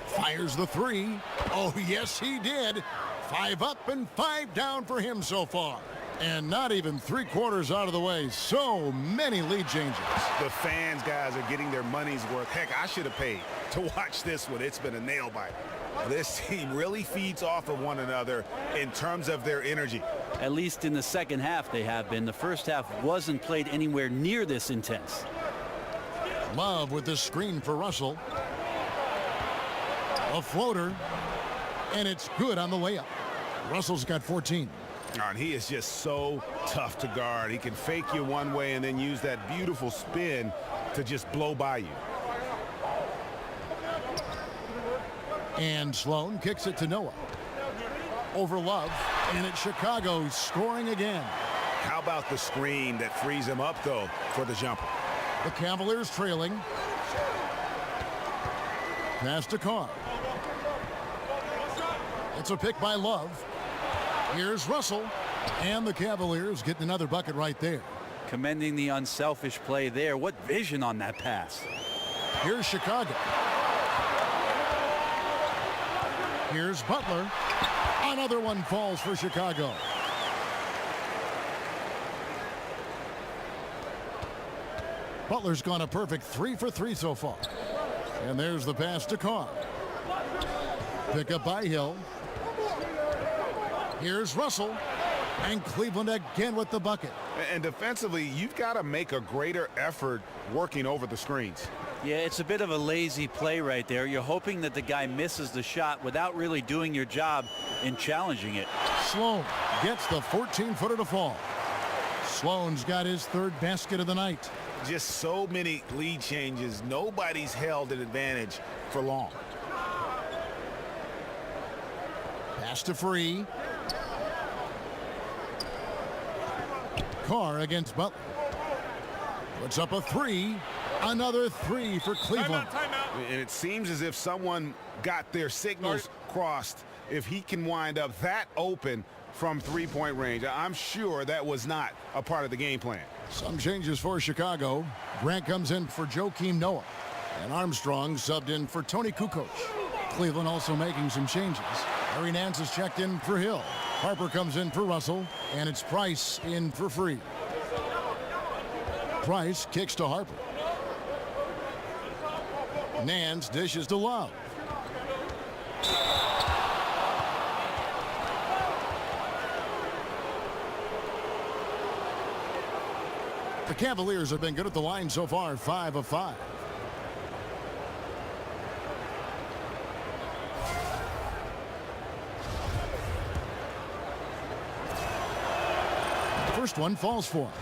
Fires the 3. Oh, yes, he did. 5 up and 5 down for him so far. And not even 3/4 out of the way. So many lead changes. The fans, guys, are getting their money's worth. Heck, I should have paid to watch this one. It's been a nail biter. This team really feeds off of one another in terms of their energy. At least in the second half they have been. The first half wasn't played anywhere near this intense. Love with the screen for Russell. A floater, and it's good on the layup. Russell's got 14. And he is just so tough to guard. He can fake you one way and then use that beautiful spin to just blow by you. And Sloan kicks it to Noah. Over Love, and it's Chicago scoring again. How about the screen that frees him up, though, for the jumper? The Cavaliers trailing. Pass to Carr. It's a pick by Love. Here's Russell. And the Cavaliers getting another bucket right there. Commending the unselfish play there. What vision on that pass. Here's Chicago. Here's Butler. Another one falls for Chicago. Butler's gone a perfect 3 for 3 so far. And there's the pass to Carr. Pick up by Hill. Here's Russell. And Cleveland again with the bucket. And defensively, you've got to make a greater effort working over the screens. Yeah, it's a bit of a lazy play right there. You're hoping that the guy misses the shot without really doing your job in challenging it. Sloan gets the 14-footer to fall. Sloan's got his 3rd basket of the night. Just so many lead changes. Nobody's held an advantage for long. Pass to Free. Carr against Butler. Puts up a 3. Another 3 for Cleveland. Timeout. And it seems as if someone got their signals crossed. If he can wind up that open from 3-point range, I'm sure that was not a part of the game plan. Some changes for Chicago. Grant comes in for Joakim Noah. And Armstrong subbed in for Tony Kukoc. Cleveland also making some changes. Harry Nance is checked in for Hill. Harper comes in for Russell. And it's Price in for Free. Price kicks to Harper. Nance dishes to Love. The Cavaliers have been good at the line so far, 5 of 5. The first one falls for him.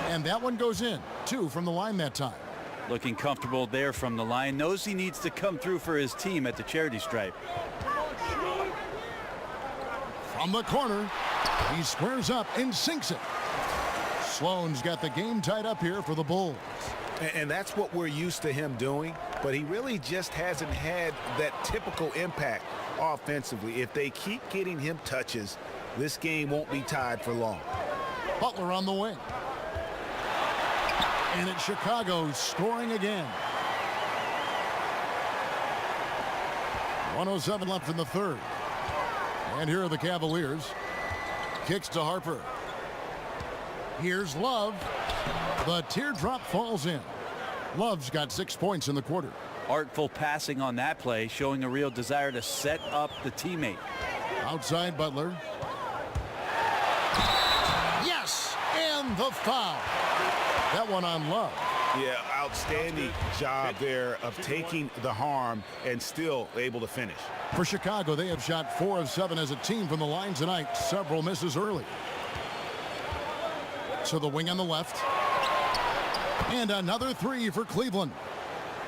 And that one goes in. 2 from the line that time. Looking comfortable there from the line. Knows he needs to come through for his team at the charity stripe. From the corner, he squares up and sinks it. Sloan's got the game tied up here for the Bulls. And that's what we're used to him doing, but he really just hasn't had that typical impact offensively. If they keep getting him touches, this game won't be tied for long. Butler on the wing. And it's Chicago scoring again. 1:07 left in the third. And here are the Cavaliers. Kicks to Harper. Here's Love. The teardrop falls in. Love's got 6 points in the quarter. Artful passing on that play, showing a real desire to set up the teammate. Outside Butler. Yes! And the foul. That one on Love. Yeah, outstanding job there of taking the harm and still able to finish. For Chicago, they have shot 4 of 7 as a team from the line tonight. Several misses early. So the wing on the left. And another 3 for Cleveland.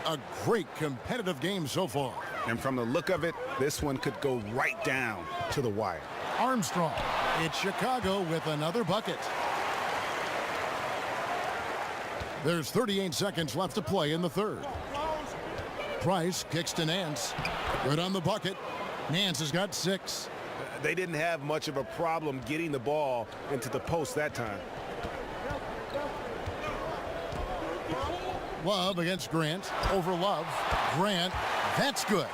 A great competitive game so far. And from the look of it, this one could go right down to the wire. Armstrong. It's Chicago with another bucket. There's 38 seconds left to play in the third. Price kicks to Nance. Good on the bucket. Nance has got 6. They didn't have much of a problem getting the ball into the post that time. Love against Grant. Over Love. Grant. That's good.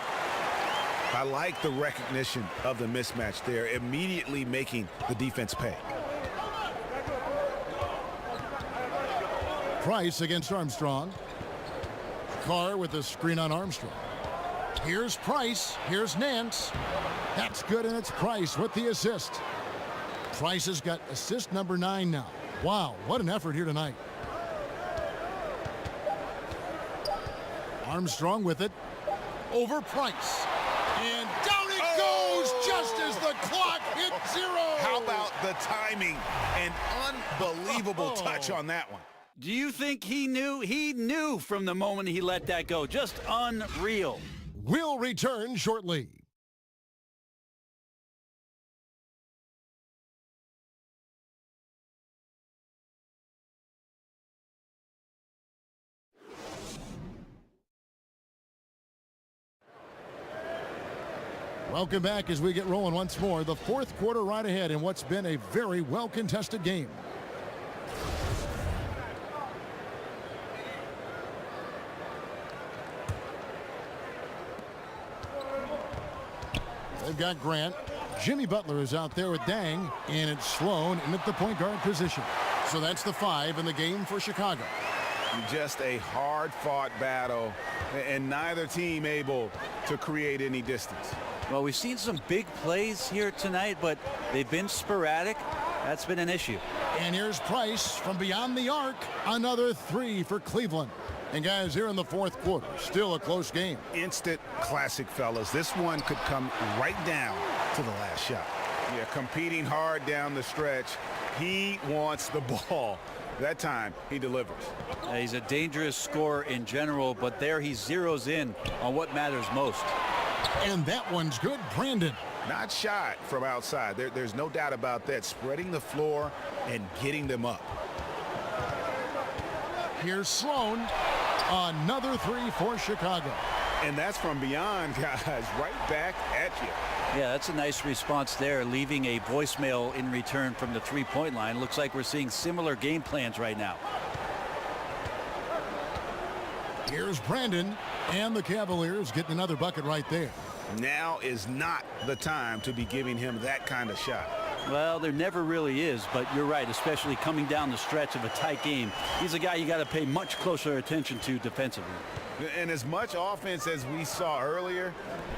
I like the recognition of the mismatch there, immediately making the defense pay. Price against Armstrong. Carr with the screen on Armstrong. Here's Price. Here's Nance. That's good, and it's Price with the assist. Price has got assist number 9 now. Wow, what an effort here tonight. Armstrong with it. Over Price. And down it goes just as the clock hits 0. How about the timing? An unbelievable touch on that one. Do you think he knew? He knew from the moment he let that go. Just unreal. We'll return shortly. Welcome back as we get rolling once more. The fourth quarter right ahead in what's been a very well-contested game. They've got Grant. Jimmy Butler is out there with Dang, and it's Sloan in at the point guard position. So that's the 5 in the game for Chicago. Just a hard-fought battle, and neither team able to create any distance. Well, we've seen some big plays here tonight, but they've been sporadic. That's been an issue. And here's Price from beyond the arc. Another 3 for Cleveland. And guys, here in the fourth quarter, still a close game. Instant classic, fellas. This one could come right down to the last shot. Yeah, competing hard down the stretch. He wants the ball. That time, he delivers. He's a dangerous scorer in general, but there he zeroes in on what matters most. And that one's good, Brandon. Not shot from outside. There's no doubt about that. Spreading the floor and getting them up. Here's Sloan. Another 3 for Chicago. And that's from beyond, guys. Right back at you. Yeah, that's a nice response there, leaving a voicemail in return from the three-point line. Looks like we're seeing similar game plans right now. Here's Brandon, and the Cavaliers getting another bucket right there. Now is not the time to be giving him that kind of shot. Well, there never really is, but you're right, especially coming down the stretch of a tight game. He's a guy you got to pay much closer attention to defensively. And as much offense as we saw earlier,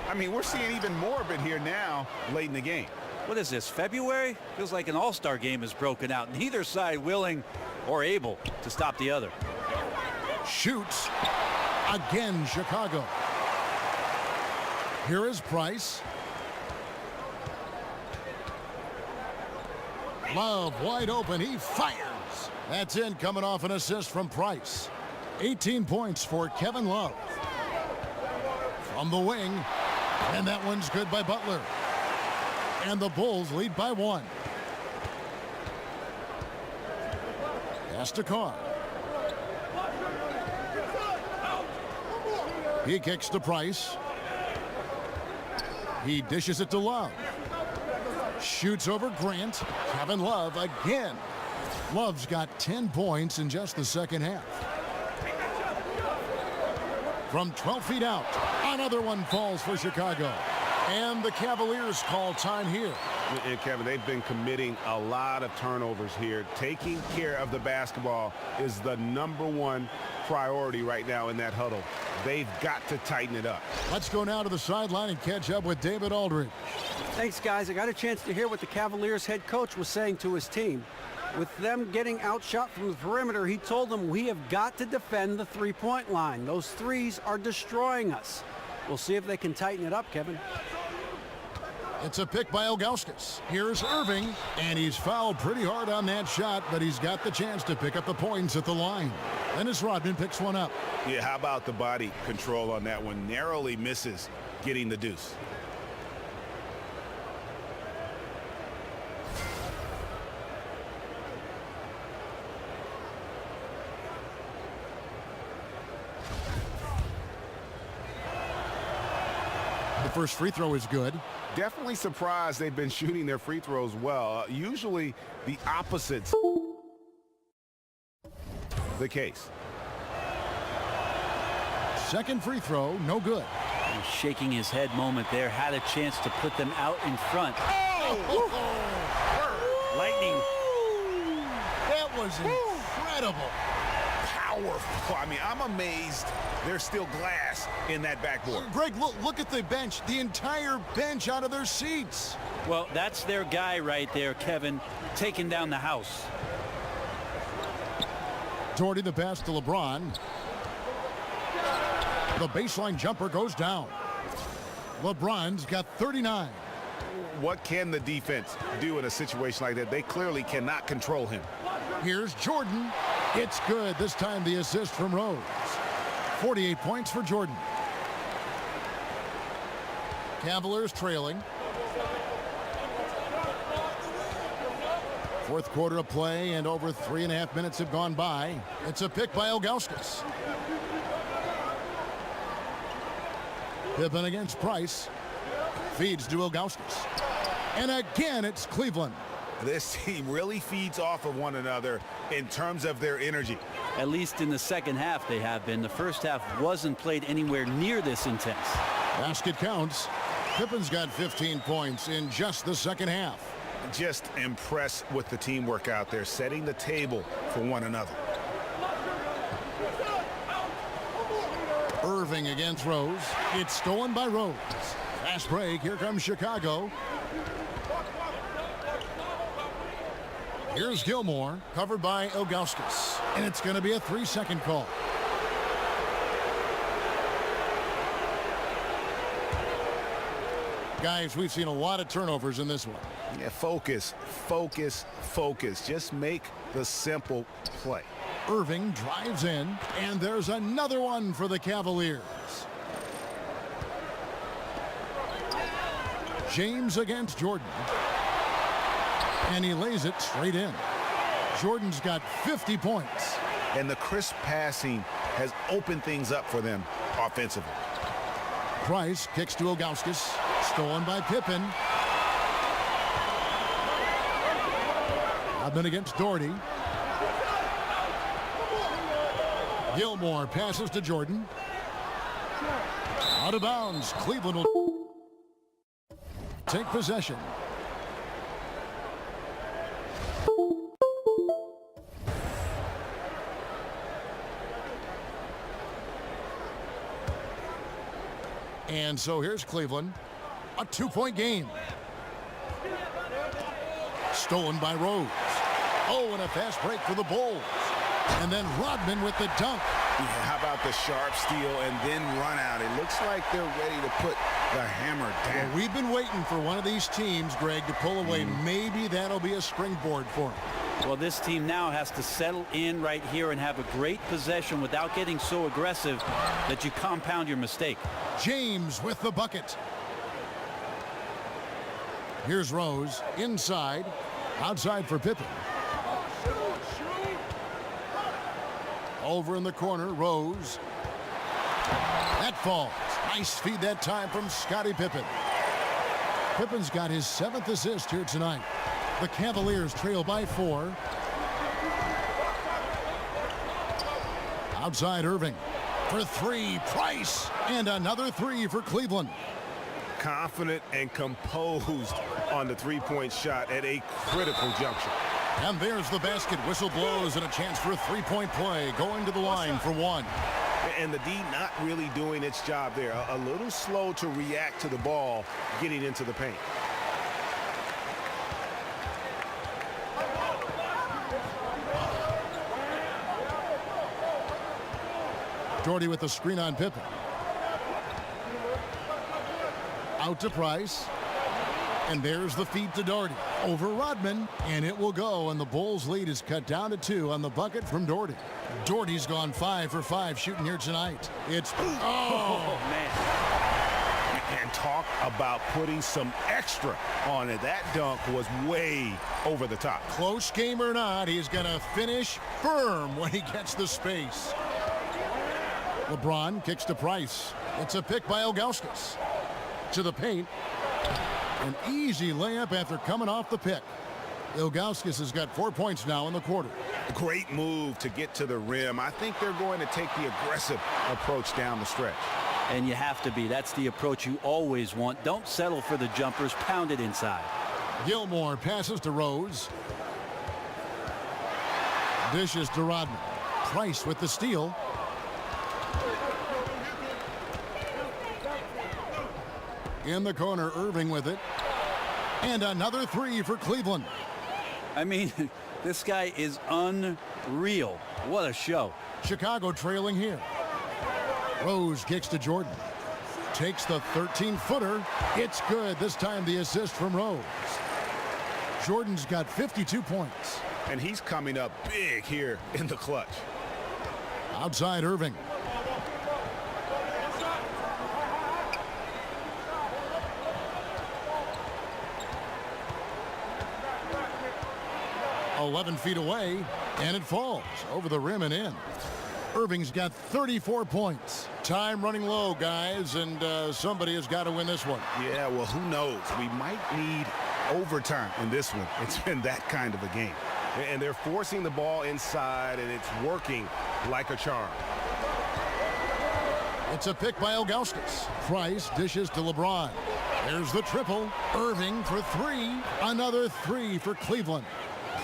I mean, we're seeing even more of it here now late in the game. What is this, February? Feels like an all-star game has broken out. Neither side willing or able to stop the other. Shoots. Again, Chicago. Here is Price. Love wide open. He fires. That's in, coming off an assist from Price. 18 points for Kevin Love. From the wing. And that one's good by Butler. And the Bulls lead by 1. Pass to Carr. He kicks to Price. He dishes it to Love. Shoots over Grant. Kevin Love again. Love's got 10 points in just the second half. From 12 feet out, another one falls for Chicago. And the Cavaliers call time here. And Kevin, they've been committing a lot of turnovers here. Taking care of the basketball is the #1 priority right now in that huddle. They've got to tighten it up. Let's go now to the sideline and catch up with David Aldridge. Thanks, guys. I got a chance to hear what the Cavaliers head coach was saying to his team. With them getting outshot from the perimeter, he told them, we have got to defend the three-point line. Those threes are destroying us. We'll see if they can tighten it up, Kevin. It's a pick by Ilgauskas. Here's Irving, and he's fouled pretty hard on that shot, but he's got the chance to pick up the points at the line. Dennis Rodman picks one up. Yeah, how about the body control on that one? Narrowly misses getting the deuce. The first free throw is good. Definitely surprised they've been shooting their free throws well. Usually the opposite's the case. Second free throw, no good. He's shaking his head moment there. Had a chance to put them out in front. Lightning. That was incredible. Powerful. I mean, I'm amazed there's still glass in that backboard. Greg, look at the bench. The entire bench out of their seats. Well, that's their guy right there, Kevin, taking down the house. Doherty the pass to LeBron. The baseline jumper goes down. LeBron's got 39. What can the defense do in a situation like that? They clearly cannot control him. Here's Jordan. It's good. This time the assist from Rose. 48 points for Jordan. Cavaliers trailing. Fourth quarter of play, and over 3.5 minutes have gone by. It's a pick by Ilgauskas. Pippen against Price. Feeds to Ilgauskas. And again, it's Cleveland. This team really feeds off of one another in terms of their energy. At least in the second half they have been. The first half wasn't played anywhere near this intense. Basket counts. Pippen's got 15 points in just the second half. Just impressed with the teamwork out there, setting the table for one another. Irving against Rose. It's stolen by Rose. Fast break. Here comes Chicago. Here's Gilmore, covered by Ilgauskas. And it's going to be a 3-second call. Guys, we've seen a lot of turnovers in this one. Yeah, focus, focus, focus. Just make the simple play. Irving drives in, and there's another one for the Cavaliers. James against Jordan. And he lays it straight in. Jordan's got 50 points. And the crisp passing has opened things up for them offensively. Price kicks to Ilgauskas. Stolen by Pippen. Rodman against Doherty. Gilmore passes to Jordan. Out of bounds. Cleveland will take possession. And so here's Cleveland. A 2-point game. Stolen by Rose. Oh, and a fast break for the Bulls. And then Rodman with the dunk. Yeah, how about the sharp steal and then run out? It looks like they're ready to put the hammer down. Well, we've been waiting for one of these teams, Greg, to pull away. Maybe that'll be a springboard for them. Well, this team now has to settle in right here and have a great possession without getting so aggressive that you compound your mistake. James with the bucket. Here's Rose inside. Outside for Pippen. Over in the corner, Rose. That falls. Nice feed that time from Scottie Pippen. Pippen's got his 7th assist here tonight. The Cavaliers trail by 4. Outside Irving. For 3, Price. And another 3 for Cleveland. Confident and composed on the three-point shot at a critical juncture. And there's the basket. Whistle blows and a chance for a three-point play. Going to the line for 1. And the D not really doing its job there. A little slow to react to the ball getting into the paint. Doherty with the screen on Pippen. Out to Price. And there's the feed to Doherty. Over Rodman. And it will go. And the Bulls lead is cut down to 2 on the bucket from Doherty. Doherty's gone 5 for 5 shooting here tonight. It's... Oh, man. And talk about putting some extra on it. That dunk was way over the top. Close game or not, he's going to finish firm when he gets the space. LeBron kicks to Price. It's a pick by Ilgauskas. To the paint. An easy layup after coming off the pick. Ilgauskas has got 4 points now in the quarter. Great move to get to the rim. I think they're going to take the aggressive approach down the stretch. And you have to be. That's the approach you always want. Don't settle for the jumpers. Pound it inside. Gilmore passes to Rose. Dishes to Rodman. Price with the steal. In the corner, Irving with it. And another 3 for Cleveland. I mean, this guy is unreal. What a show. Chicago trailing here. Rose kicks to Jordan. Takes the 13-footer. It's good. This time the assist from Rose. Jordan's got 52 points. And he's coming up big here in the clutch. Outside Irving. .11 feet away, and it falls over the rim and in. Irving's got 34 points. Time running low, guys, and somebody has got to win this one. Yeah, well, who knows? We might need overtime in this one. It's been that kind of a game. And they're forcing the ball inside, and it's working like a charm. It's a pick by Ilgauskas. Price dishes to LeBron. There's the triple. Irving for 3. Another 3 for Cleveland.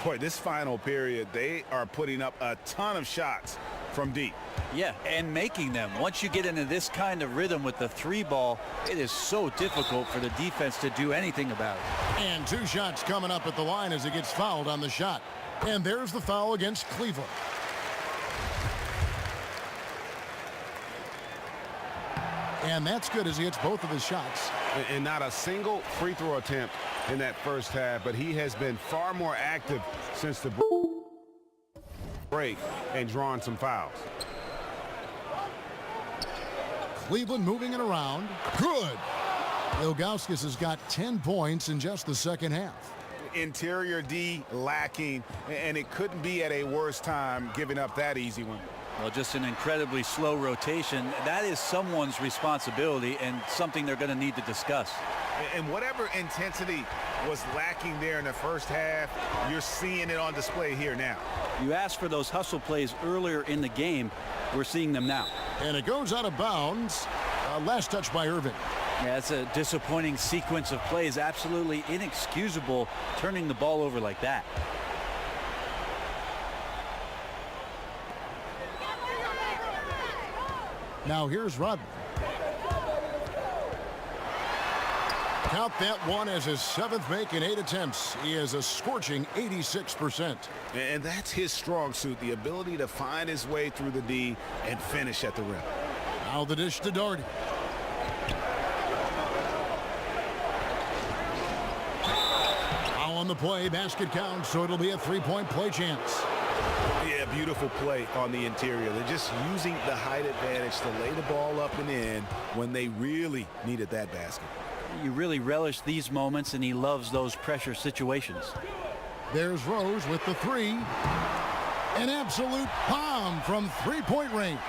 Boy, this final period, they are putting up a ton of shots from deep. Yeah, and making them. Once you get into this kind of rhythm with the 3 ball, it is so difficult for the defense to do anything about it. And 2 shots coming up at the line as he gets fouled on the shot. And there's the foul against Cleveland. And that's good as he hits both of his shots. And not a single free throw attempt in that first half, but he has been far more active since the break and drawn some fouls. Cleveland moving it around. Good. Ilgauskas has got 10 points in just the second half. Interior D lacking, and it couldn't be at a worse time giving up that easy one. Well, just an incredibly slow rotation. That is someone's responsibility and something they're going to need to discuss. And whatever intensity was lacking there in the first half, you're seeing it on display here now. You asked for those hustle plays earlier in the game. We're seeing them now. And it goes out of bounds. Last touch by Irving. Yeah, it's a disappointing sequence of plays. Absolutely inexcusable turning the ball over like that. Now here's Rodman. Count that one as his 7th make in 8 attempts. He is a scorching 86%. And that's his strong suit, the ability to find his way through the D and finish at the rim. Now the dish to Doherty. Now on the play, basket counts, so it'll be a 3-point play chance. Yeah, beautiful play on the interior. They're just using the height advantage to lay the ball up and in when they really needed that basket. You really relish these moments, and he loves those pressure situations. There's Rose with the 3. An absolute bomb from three-point range.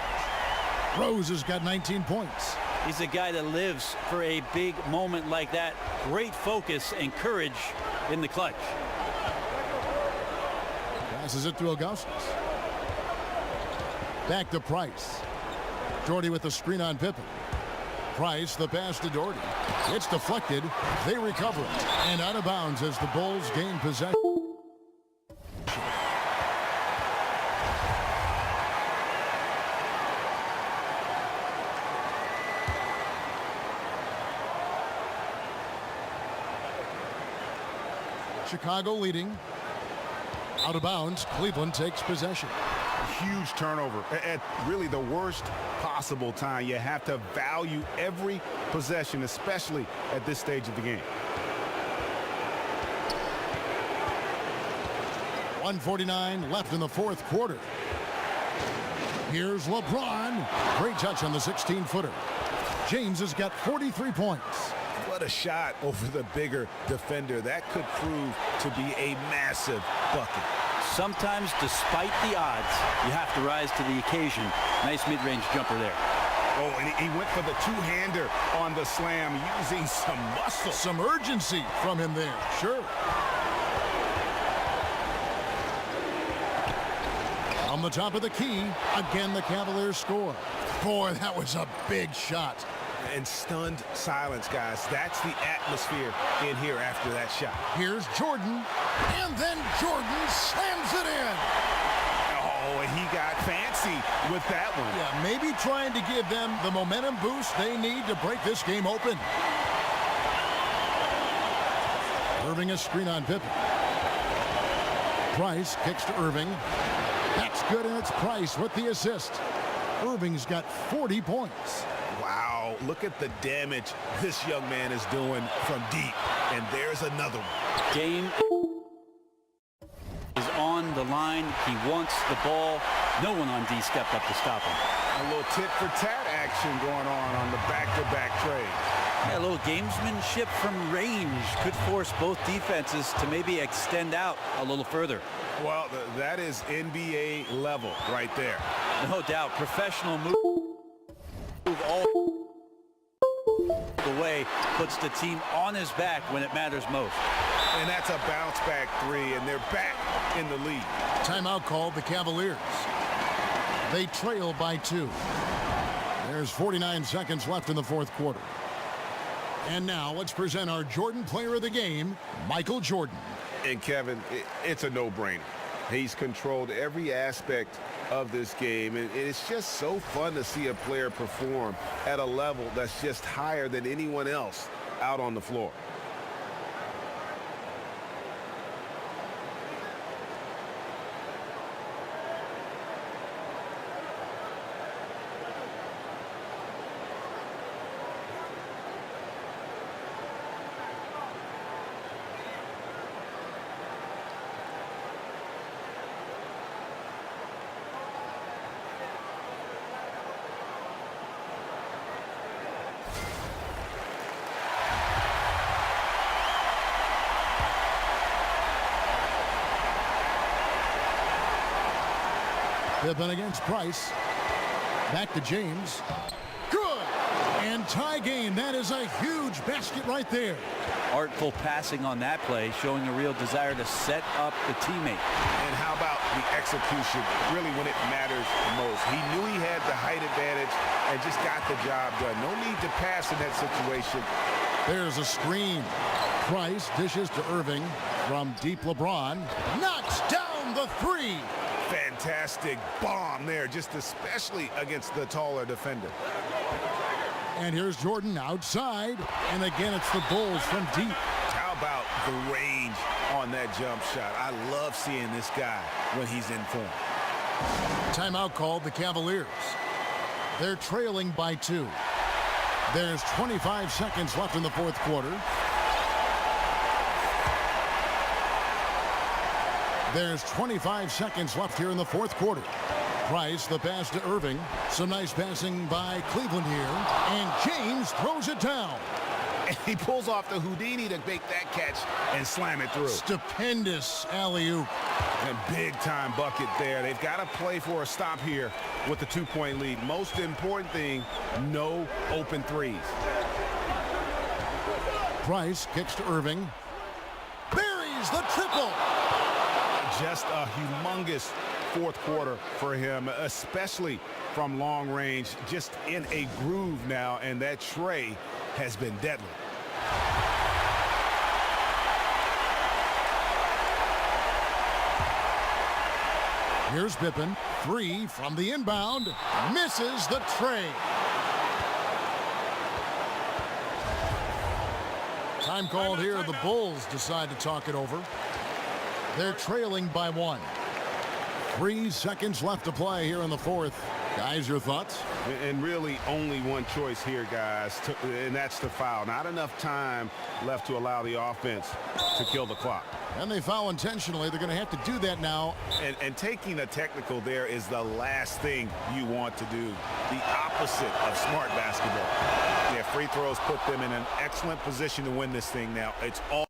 Rose has got 19 points. He's a guy that lives for a big moment like that. Great focus and courage in the clutch. Passes it to Augustus. Back to Price. Doherty with the screen on Pippen. Price, the pass to Doherty. It's deflected. They recover it. And out of bounds as the Bulls gain possession. Chicago leading. Out of bounds. Cleveland takes possession. Huge turnover at really the worst possible time. You have to value every possession, especially at this stage of the game. 1:49 left in the fourth quarter. Here's LeBron. Great touch on the 16-footer. James has got 43 points. What a shot over the bigger defender. That could prove to be a massive bucket. Sometimes, despite the odds, you have to rise to the occasion. Nice mid-range jumper there. Oh, and he went for the two-hander on the slam, using some muscle. Some urgency from him there, sure. On the top of the key, again the Cavaliers score. Boy, that was a big shot. And stunned silence, guys. That's the atmosphere in here after that shot. Here's Jordan, and then Jordan slams it in. Oh, and he got fancy with that one. Yeah, maybe trying to give them the momentum boost they need to break this game open. Irving a screen on Pippen. Price kicks to Irving. That's good, and it's Price with the assist. Irving's got 40 points. Wow, look at the damage this young man is doing from deep. And there's another one. Game is on the line. He wants the ball. No one on D stepped up to stop him. A little tit-for-tat action going on the back-to-back trade. Yeah, a little gamesmanship from range could force both defenses to maybe extend out a little further. Well, that is NBA level right there. No doubt. Professional move all the way, puts the team on his back when it matters most. And that's a bounce-back three, and they're back in the lead. Timeout called the Cavaliers. They trail by 2. There's 49 seconds left in the fourth quarter. And now let's present our Jordan Player of the Game, Michael Jordan. And Kevin, it's a no-brainer. He's controlled every aspect of this game, and it's just so fun to see a player perform at a level that's just higher than anyone else out on the floor. Pippen against Price. Back to James. Good! And tie game. That is a huge basket right there. Artful passing on that play, showing a real desire to set up the teammate. And how about the execution, really when it matters the most? He knew he had the height advantage and just got the job done. No need to pass in that situation. There's a screen. Price dishes to Irving from deep. LeBron knocks down the three. Fantastic bomb there, just especially against the taller defender. And here's Jordan outside. And again, it's the Bulls from deep. How about the range on that jump shot? I love seeing this guy when he's in form. Timeout called the Cavaliers. They're trailing by 2. There's 25 seconds left in the fourth quarter. There's 25 seconds left here in the fourth quarter. Price, the pass to Irving. Some nice passing by Cleveland here. And James throws it down. And he pulls off the Houdini to make that catch and slam it through. Stupendous alley-oop. And big-time bucket there. They've got to play for a stop here with the 2-point lead. Most important thing, no open threes. Price kicks to Irving. Buries the triple. Just a humongous fourth quarter for him, especially from long range. Just in a groove now, and that tray has been deadly. Here's Pippen. 3 from the inbound. Misses the tray. Time called here. The Bulls decide to talk it over. They're trailing by 1. 3 seconds left to play here in the fourth. Guys, your thoughts? And really only one choice here, guys, and that's to foul. Not enough time left to allow the offense to kill the clock. And they foul intentionally. They're going to have to do that now. And taking a technical there is the last thing you want to do. The opposite of smart basketball. Yeah, free throws put them in an excellent position to win this thing now. It's all